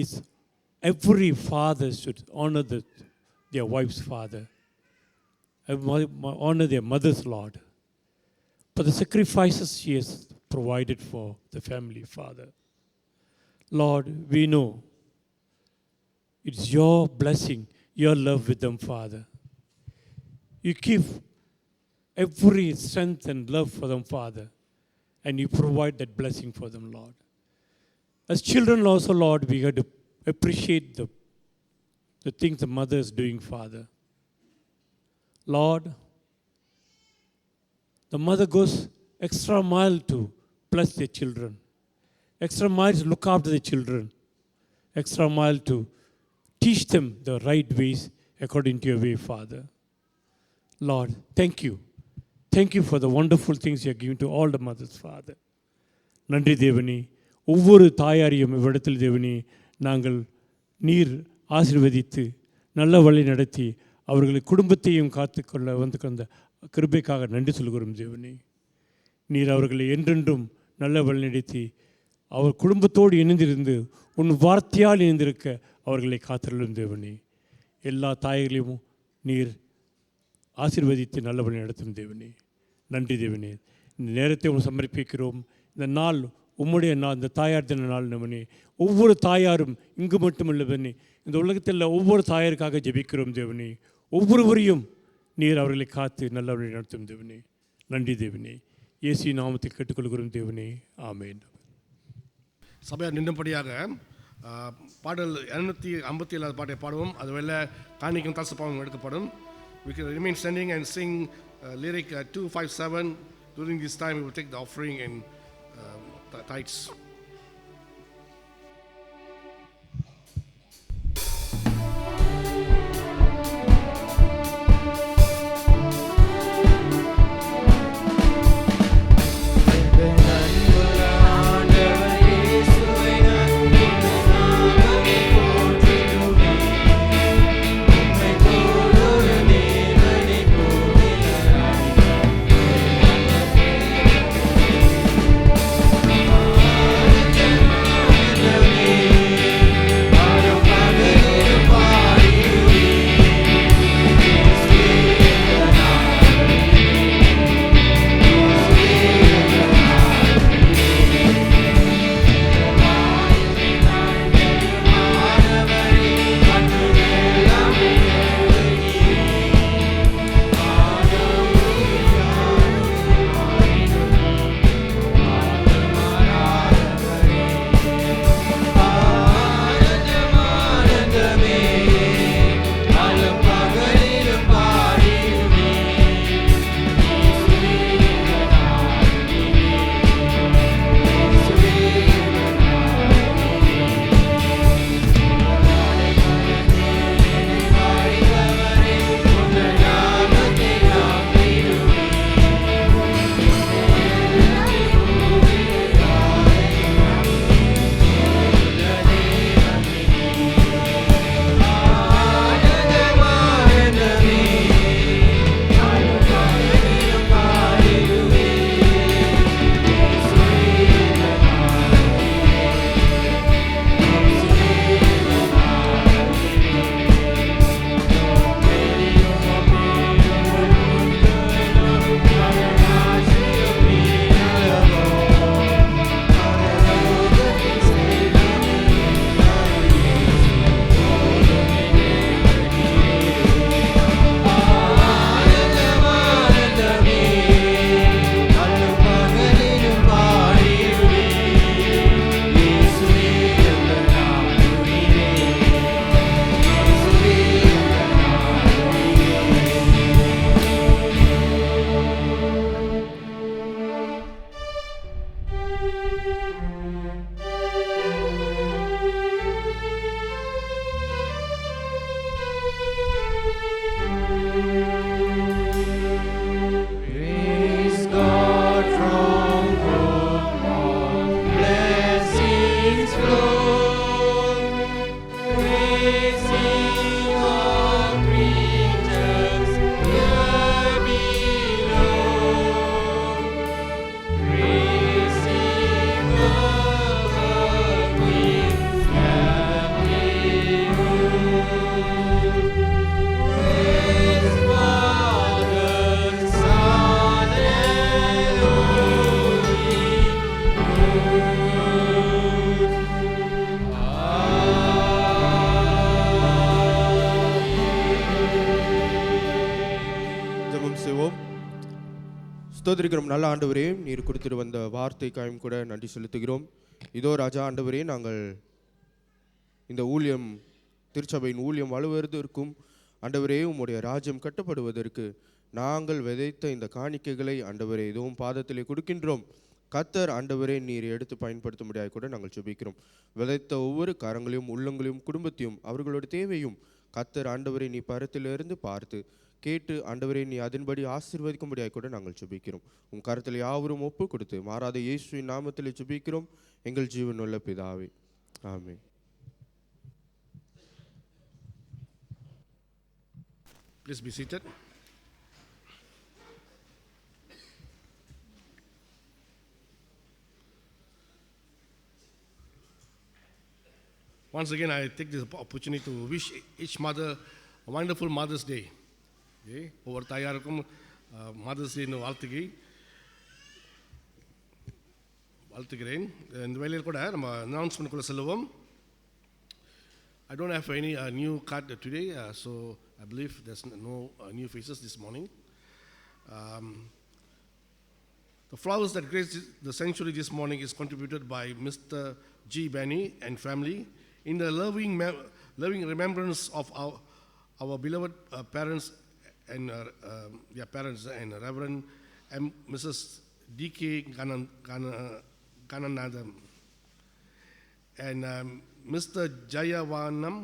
is every father should honor their wife's father, honor their mother's Lord, for the sacrifices she has provided for the family, Father. Lord, we know it's your blessing, your love with them, Father. You give every strength and love for them, Father, and you provide that blessing for them, Lord. As children also, Lord, we have to appreciate the things the mother is doing, Father. Lord, the mother goes extra mile to bless their children, extra mile to look after the children, extra mile to teach them the right ways according to your way, Father. Lord, thank you. Thank you for the wonderful things you are giving to all the mothers, Father. நன்றி தேவனே. ஒவ்வொரு தாயாரையும் இவ்விடத்தில் தேவனே நாங்கள் நீர் ஆசீர்வதித்து நல்ல வழி நடத்தி அவர்களை குடும்பத்தையும் காத்துக்கொள்ள வந்து கொண்ட கிருபைக்காக நன்றி சொல்கிறோம் தேவனே. நீர் அவர்களை என்றென்றும் நல்ல வழி நடத்தி அவர் குடும்பத்தோடு இணைந்திருந்து உன் வார்த்தையால் இணைந்திருக்க அவர்களை காத்திருளும் தேவனே. எல்லா தாய்களையும் நீர் ஆசீர்வதித்து நல்ல வழி நடத்தும் தேவனே. நன்றி தேவனே. இந்த நேரத்தை உங்களை சமர்ப்பிக்கிறோம். இந்த நாள் உம்முடைய நாள், இந்த தாயார் தின நாள் நம்மனே. ஒவ்வொரு தாயாரும் இங்கு மட்டுமல்ல தேவனே, இந்த உலகத்தில் ஒவ்வொரு தாயாருக்காக ஜெபிக்கிறோம் தேவனே. ஒவ்வொருவரையும் நீர் அவர்களை காத்து நல்ல வழி நடத்தும் தேவனே. நன்றி தேவனே. இயேசு நாமத்தில் கேட்டுக்கொள்கிறோம் தேவனே. ஆமென்.
சபையார் நின்றபடியாக பாடல் 257 பாட்டை பாடுவோம். அதுவேளை காணிக்கும் தசப்பாவும் எடுக்கப்படும். We can remain standing and sing lyric 257. During this time we will take the offering and tithes.
I
ஸ்தோத்திரிக்கிறோம். நல்ல ஆண்டவரே, நீர் கொடுத்துட்டு வந்த வார்த்தைக்காயும் கூட நன்றி செலுத்துகிறோம். இதோ ராஜா ஆண்டவரே, நாங்கள் இந்த ஊழியம், திருச்சபையின் ஊழியம் வலுவதற்கும் ஆண்டவரே உம்முடைய ராஜ்யம் கட்டப்படுவதற்கு நாங்கள் விதைத்த இந்த காணிக்கைகளை ஆண்டவரே இதுவும் பாதத்திலே கொடுக்கின்றோம். கர்த்தர் ஆண்டவரே நீர் எடுத்து பயன்படுத்த முடியாது கூட நாங்கள் ஜெபிக்கிறோம். விதைத்த ஒவ்வொரு கரங்களையும், உள்ளங்களையும், குடும்பத்தையும், அவர்களோட தேவையும் கர்த்தர் ஆண்டவரே நீ பரத்திலிருந்து பார்த்து கேட்டு ஆண்டவரே நீ அதன்படி ஆசீர்வதிக்க முடியாது கூட நாங்கள் ஜெபிக்கிறோம். உன் கருத்தில் யாவரும் ஒப்பு கொடுத்து மாறாத இயேசுவின் நாமத்தில் ஜெபிக்கிறோம் எங்கள் ஜீவனுள்ள பிதாவே, ஆமென்.
Please be seated. Once again, I take this opportunity to wish each mother a wonderful Mother's Day. Okay? ஒவ்வொரு தாயாருக்கும் மதர்ஸ் டேன்னு வாழ்த்துகிறேன். இந்த வேலையில் கூட நம்ம அனௌன்ஸ்மெண்ட்குள்ளே செல்லுவோம். I don't have any new card today, so I believe there's no new faces this morning. The flowers that graced the sanctuary this morning is contributed by Mr. G. Benny and family in the loving remembrance of our beloved parents and their parents and Reverend M. Mrs. D.K. Gananadam and Mr. Jayavanam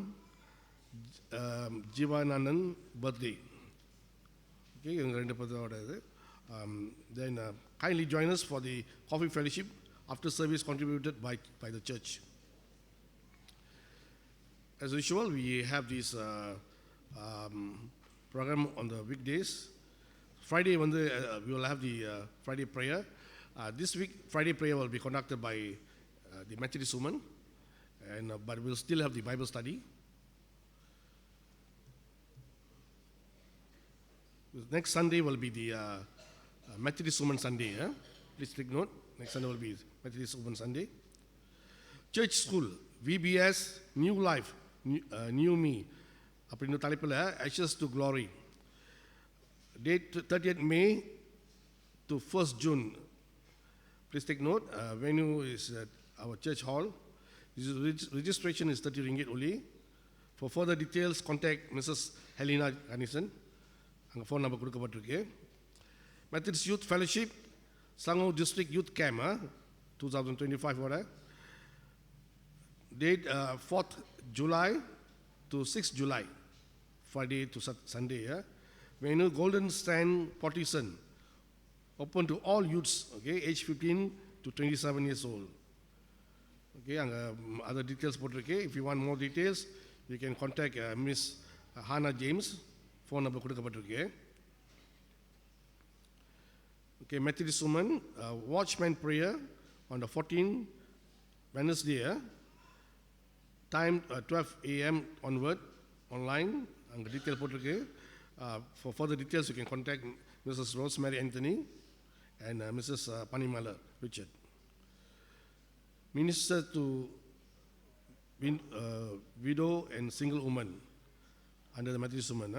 Jivananan birthday. Okay, then kindly join us for the coffee fellowship after service contributed by the church. As usual, we have this program on the weekdays. Friday, we will have the Friday prayer. This week, Friday prayer will be conducted by the Methodist woman, but we'll still have the Bible study. Next Sunday will be the Methodist Woman Sunday. Please take note. Next Sunday will be Methodist Woman Sunday. Church School, VBS, New Life, New Me. அப்படின்ற தலைப்பில் Ashes to Glory. Date 30th May to 1st June. Please take note. Venue is at our church hall. Registration is 30 ringgit only. For further details, contact Mrs. Helena Ganison. அங்கே phone number கொடுக்கப்பட்டிருக்கு. Methodist Youth Fellowship, Sangho District Youth Camp 2025 ஓட date 4th July to 6th July, Friday to Sunday. Venue Golden Strand, Potterson, open to all youths, okay, age 15 to 27 years old. Okay, and other details போட்டிருக்கு. If you want more details, you can contact Miss Hannah James. Phone number கொடுக்கப்பட்டிருக்கு. Okay, Methodist Woman, Watchman Prayer on the 14th Wednesday, time 12 a.m. onward, online, அங்கே detail போட்டிருக்கு. For further details, you can contact Mrs. Rosemary Anthony and Mrs. Panimala Richard. Minister to widow and single woman under the Methodist Woman.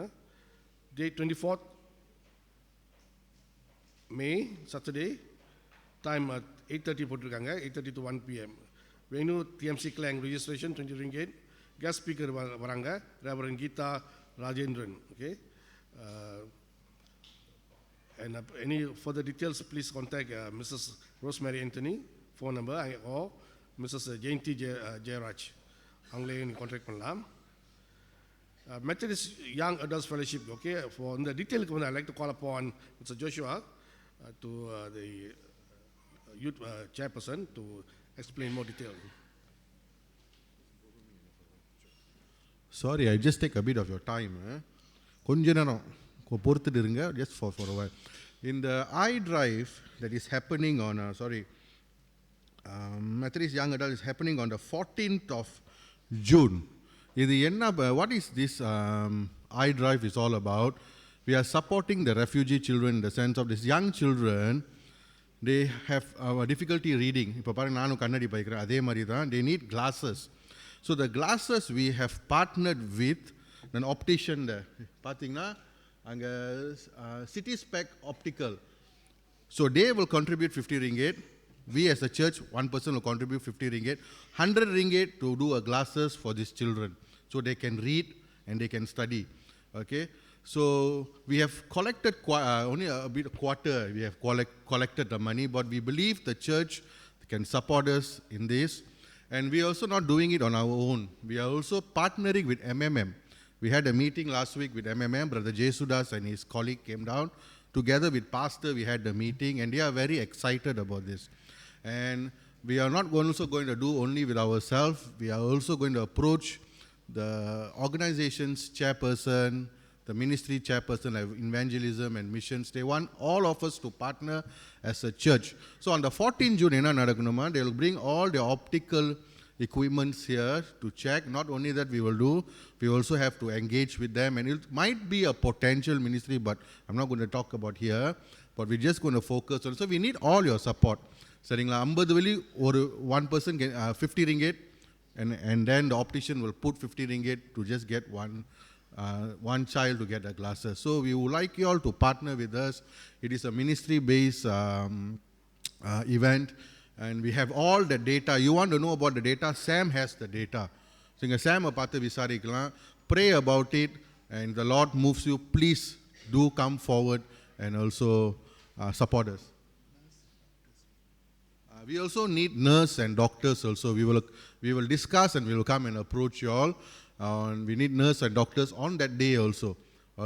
Date 24th May, Saturday, time at 8:30 போட்டிருக்காங்க, 8:30 to 1 p.m. Venue TMC Klang, registration 20 ringgit. Guest speaker வராங்க Reverend Geeta Rajendran. Okay, and any further details, please contact Mrs. Rosemary Anthony, phone number, or Mrs. Jayanti Jayaraj. அவங்களே contact பண்ணலாம். Methodist Young Adults Fellowship, okay, for the detail, I'd like to call upon Mr. Joshua to the youth chairperson to explain more detail.
Sorry, I just take a bit of your time. கொஞ்ச நேரம் பொறுத்துட்டு இருங்க, just for a while. In the iDrive that is happening on, Methodist Young Adult is happening on the 14th of June. What is this iDrive is all about? We are supporting the refugee children in the sense of these young children. They have difficulty reading. இப்போ பாருங்க, நானும் கண்ணாடி படிக்கிறேன், அதே மாதிரி தான். They need glasses. So the glasses we have partnered with an optician there. பார்த்தீங்கன்னா அங்கே City Spec Optical. So they will contribute 50 ringgit. We as a church, one person will contribute 50 ringgit. 100 ringgit to do glasses for these children so they can read and they can study. Okay? So we have collected only a bit quarter. We have collected the money, but we believe the church can support us in this. And we are also not doing it on our own. We are also partnering with MMM. We had a meeting last week with MMM. Brother Jesudas and his colleague came down. Together with Pastor, we had the meeting, and they are very excited about this. And we are not also going to do only with ourselves. We are also going to approach the organization's chairperson, the ministry chairperson of evangelism and missions. They want all of us to partner as a church. So on the 14th June, they will bring all the optical equipments here to check. Not only that we will do, we also have to engage with them. And it might be a potential ministry, but I'm not going to talk about here. But we're just going to focus on. So we need all your support. சரிங்களா 50 வெள்ளி ஒரு one person get 50 ringgit and then the optician will put 50 ringgit to just get one child to get the glasses. So we would like you all to partner with us. It is a ministry based event and we have all the data. You want to know about the data? Sam has the data. So you Sam பார்த்து விசாரிக்கலாம். Pray about it and the Lord moves you. Please do come forward and also support us. We also need nurse and doctors also. We will discuss and we will come and approach you all. We need nurse and doctors on that day also,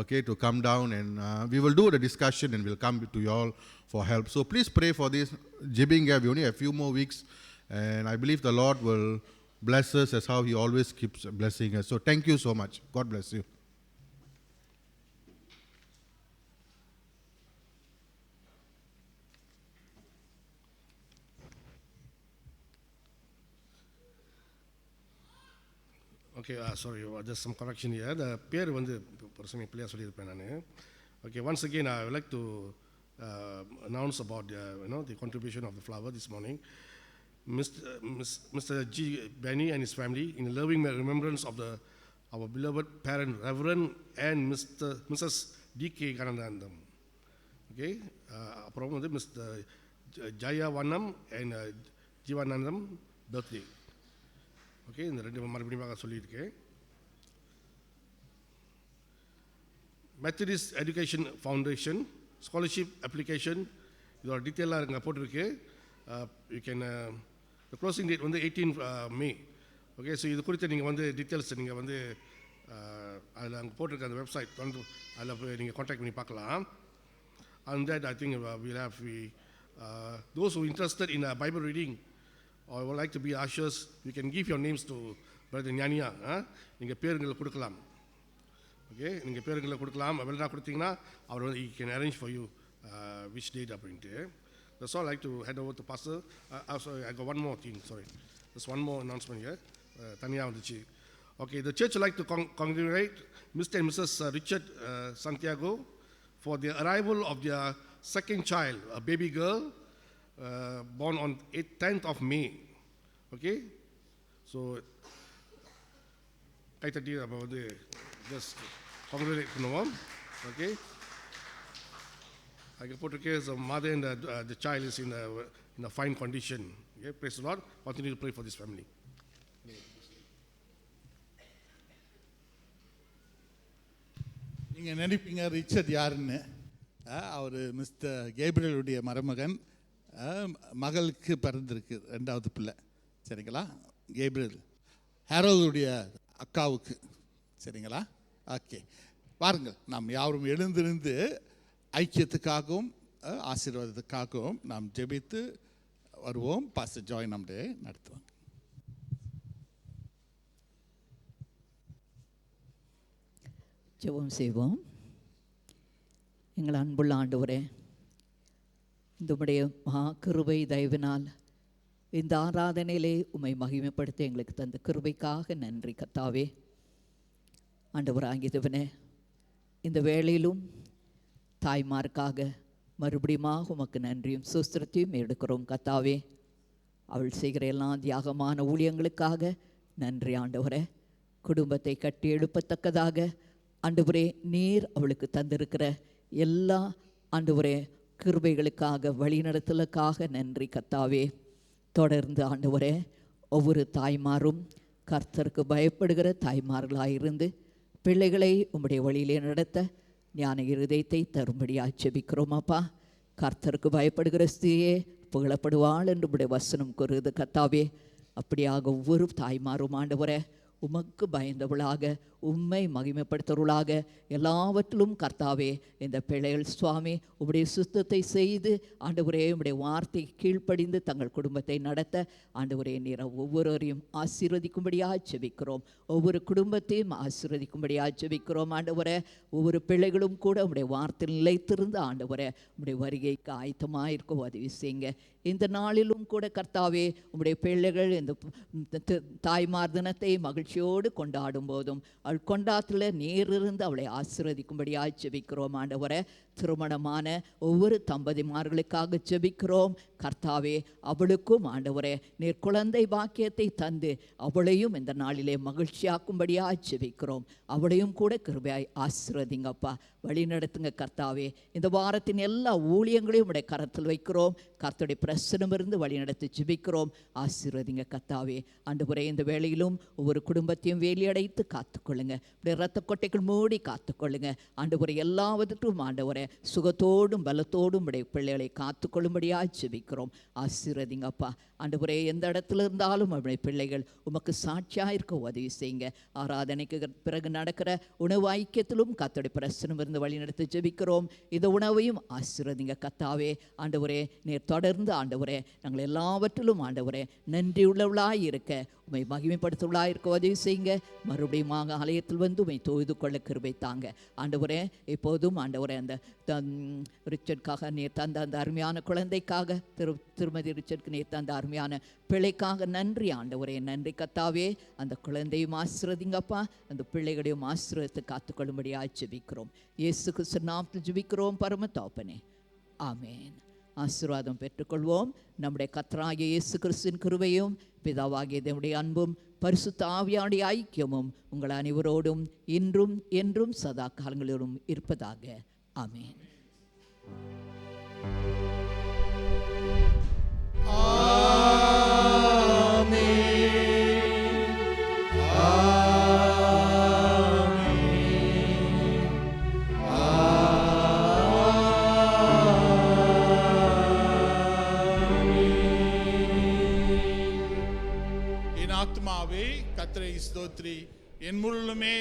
okay, to come down and we will do the discussion and we'll come to you all for help. So please pray for this. Jibinga, we only have a few more weeks and I believe the Lord will bless us as how He always keeps blessing us. So thank you so much. God bless you.
Okay, sorry, there's some correction here. The பேர் வந்து personally பிள்ளையா சொல்லியிருப்பேன் நான். Okay, once again I would like to announce about the contribution of the flower this morning. Mr. G. Benny and his family, in loving remembrance of our beloved parent Reverend and Mrs. D.K. Gananandam. Okay, அப்புறம் வந்து Mr. Jaya Vanam and Jivanandam birthday. Okay இந்த ரெண்டு மறுபடியும் சொல்லியிருக்கேன். Methodist education foundation scholarship application இதோட டீட்டெயிலாக இங்கே போட்டிருக்கு. யூ கேன் க்ளோசிங் டேட் வந்து 18 May. ஓகே, ஸோ இது குறித்து நீங்கள் வந்து டீட்டெயில்ஸ் நீங்கள் வந்து அதில் அங்கே போட்டிருக்க அந்த வெப்சைட் வந்து அதில் போய் நீங்கள் கான்டாக்ட் பண்ணி பார்க்கலாம். And that I think we'll have those who are interested in Bible reading or would like to be ushers, you can give your names to Brother Nyania. நீங்கள் பேருங்களை கொடுக்கலாம். ஓகே, நீங்கள் பேருங்களை கொடுக்கலாம். வெளினா கொடுத்தீங்கன்னா அவர் வந்து he can arrange for you which date அப்படின்ட்டு. That's all I like to hand over to Pastor. Sorry, I got one more thing, sorry. There's one more announcement here. தனியாக வந்துச்சு. Okay, the church would like to congratulate Mr. and Mrs. Richard Santiago for the arrival of their second child, a baby girl, born on 10th of May. Okay, so I tell you about the just congratulate பண்ணுவோம். Okay, I can put a case of mother and the child is in a fine condition. Okay, praise the Lord. Continue to pray for this family.
நீங்கள் நினைப்பீங்க Richard யாருன்னு. அவர் mister கேப்ரியலுடைய மருமகன். மகளுக்கு பிறந்திருக்கு 2வது பிள்ளை. சரிங்களா? கேப்ரியல் ஹெரோதுடைய அக்காவுக்கு. சரிங்களா? ஓகே, பாருங்கள், நாம் யாரும் எழுந்திருந்து ஐக்கியத்துக்காகவும் ஆசீர்வாதத்துக்காகவும் நாம் ஜெபித்து வருவோம். பாஸ்டர் ஜாய் நம்முடைய நடத்துவாங்க.
ஜெபம் செய்வோம். எங்கள் அன்புள்ள ஆண்டவரே, இந்த உம்முடைய மகா கிருபை தயவினால் இந்த ஆராதனையிலே உம்மை மகிமைப்படுத்த எங்களுக்கு தந்த கிருபைக்காக நன்றி கர்த்தாவே. ஆண்டவராகிய தேவனே, இந்த வேளையிலும் தாய்மார்க்காக மறுபடியும் உமக்கு நன்றியும் சுஸ்திரத்தையும் எடுக்கிறோம் கர்த்தாவே. அவள் செய்கிற எல்லா தியாகமான ஊழியங்களுக்காக நன்றி ஆண்டவரே. குடும்பத்தை கட்டி எழுப்பத்தக்கதாக ஆண்டவரே நீர் அவளுக்கு தந்திருக்கிற எல்லா ஆண்டவரே கிருபைகளுக்காக வழிநடத்தலுக்காக நன்றி கர்த்தாவே. தொடர்ந்து ஆண்டவரே ஒவ்வொரு தாய்மாரும் கர்த்தருக்கு பயப்படுகிற தாய்மார்களாயிருந்து பிள்ளைகளை உம்முடைய வழியிலே நடத்த ஞான இருதயத்தை தரும்படியாக ஜெபிக்கிறோம் அப்பா. கர்த்தருக்கு பயப்படுகிற ஸ்திரியே புகழப்படுவாள் என்று உம்முடைய வசனம் கூறுகிறது கர்த்தாவே. அப்படியாக ஒவ்வொரு தாய்மாரும் ஆண்டவரே உமக்கு பயந்தவளாக உம்மை மகிமைப்படுத்துவர்களாக எல்லாவற்றிலும் கர்த்தாவே இந்த பிள்ளைகள் சுவாமி உம்முடைய சுத்தத்தை செய்து ஆண்டவரே உம்முடைய வார்த்தை கீழ்ப்படிந்து தங்கள் குடும்பத்தை நடத்த ஆண்டவரே நீர் ஒவ்வொருவரையும் ஆசீர்வதிக்கும்படியாக ஜெபிக்கிறோம். ஒவ்வொரு குடும்பத்தையும் ஆசீர்வதிக்கும்படியாக ஜெபிக்கிறோம் ஆண்டவரே. ஒவ்வொரு பிள்ளைகளும் கூட உம்முடைய வார்த்தையில் நிலைத்திருந்து ஆண்டவரே உம்முடைய வருகைக்கு ஆயத்தமாக இருக்க உதவி செய்யுங்க. இந்த நாளிலும் கூட கர்த்தாவே உம்முடைய பிள்ளைகள் இந்த தாய்மார் தினத்தை மகிழ்ச்சியோடு கொண்டாடும் போதும் அவள் கொண்டாத்தில் நேரிருந்து அவளை ஆசீர்வதிக்கும்படியாக ஜெபிக்கிறோம் ஆண்டவரே. திருமணமான ஒவ்வொரு தம்பதிமார்களுக்காக ஜெபிக்கிறோம் கர்த்தாவே. அவளுக்கும் ஆண்டவரே நீர் குழந்தை பாக்கியத்தை தந்து அவளையும் இந்த நாளிலே மகிழ்ச்சியாக்கும்படியாக ஜெபிக்கிறோம். அவளையும் கூட கிருபையாய் ஆசீர்வதிங்கப்பா, வழி நடத்துங்க கர்த்தாவே. இந்த வாரத்தின் எல்லா ஊழியங்களையும் உடைய கரத்தில் வைக்கிறோம். கர்த்தருடைய பிரசனமிருந்து வழி நடத்தி ஜெபிக்கிறோம். ஆசீர்வதிங்க கர்த்தாவே. ஆண்டவரே இந்த வேளையிலும் ஒவ்வொரு குடும்பத்தையும் வேலியடைத்து காத்துக்கொள்ளுங்க. இப்படி இரத்த கொட்டைகள் மூடி காத்துக்கொள்ளுங்க ஆண்டவரே. எல்லாவற்றுக்கும் ஆண்டவரே சுகத்தோடும் பலத்தோடும் உடைய பிள்ளைகளை காத்துக்கொள்ளும்படியாக ஜெபிக்கிறோம். ஆசீர்வதிங்கப்பா ஆண்டவரே. எந்த இடத்துல இருந்தாலும் அவருடைய பிள்ளைகள் உமக்கு சாட்சியாக இருக்க உதவி செய்யுங்க. ஆராதனைக்கு பிறகு நடக்கிற உணவு ஐக்கியத்திலும் கர்த்தருடைய பிரசனம் இருந்து வழி நடத்தி ஜெபிக்கிறோம். இந்த உணவையும் ஆசீர்வதிங்க கர்த்தாவே. ஆண்டவரே நீர் தொடர்ந்து ஆண்டவரே நாங்கள் எல்லாவற்றிலும் ஆண்டவரே நன்றியுள்ளவளாய் இருக்க உம்மை மகிமைப்படுத்துவளாக இருக்க உதவி செய்யுங்க. மறுபடியும் ஆலயத்தில் வந்து உம்மை தொழுது கொள்ள கிருபை தாங்க ஆண்டவரே. இப்போதும் ஆண்டவரே அந்த ரிச்சர்டுக்காக நீர் தந்த அந்த அருமையான குழந்தைக்காக திருமதி ரிச்சர்டுக்கு நீர் தந்த அருமையான பிள்ளைக்காக நன்றி ஆண்டவரே. நன்றி கர்த்தாவே. அந்த குழந்தையும் ஆசீர்வதிங்கப்பா, அந்த பிள்ளைகளையும் ஆசீர்வதித்து காத்துக்கொள்ளும்படியாக ஜெபிக்கிறோம். இயேசு கிறிஸ்து நாமத்தில் ஜெபிக்கிறோம் பரம தகப்பனே, ஆமேன். ஆசீர்வாதம் பெற்றுக்கொள்வோம். நம்முடைய கர்த்தராகிய இயேசு கிறிஸ்துவின் கிருபையும் பிதாவாகிய தேவனுடைய அன்பும் பரிசுத்த ஆவியானுடைய ஐக்கியமும் உங்கள் அனைவரோடும் இன்றும் என்றும் சதா காலங்களிலும் இருப்பதாக. ஆமேன்.
கர்த்தரை ஸ்தோத்ரி, என் முழுமே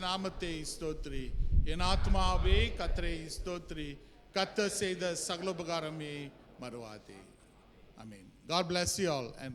நாமத்தை ஸ்தோத்ரி. என் ஆத்மாவே கர்த்தரை ஸ்தோத்ரி, கர்த்தர் செய்த சகல உபகாரமே மறவாதே. ஆமென். God bless you all and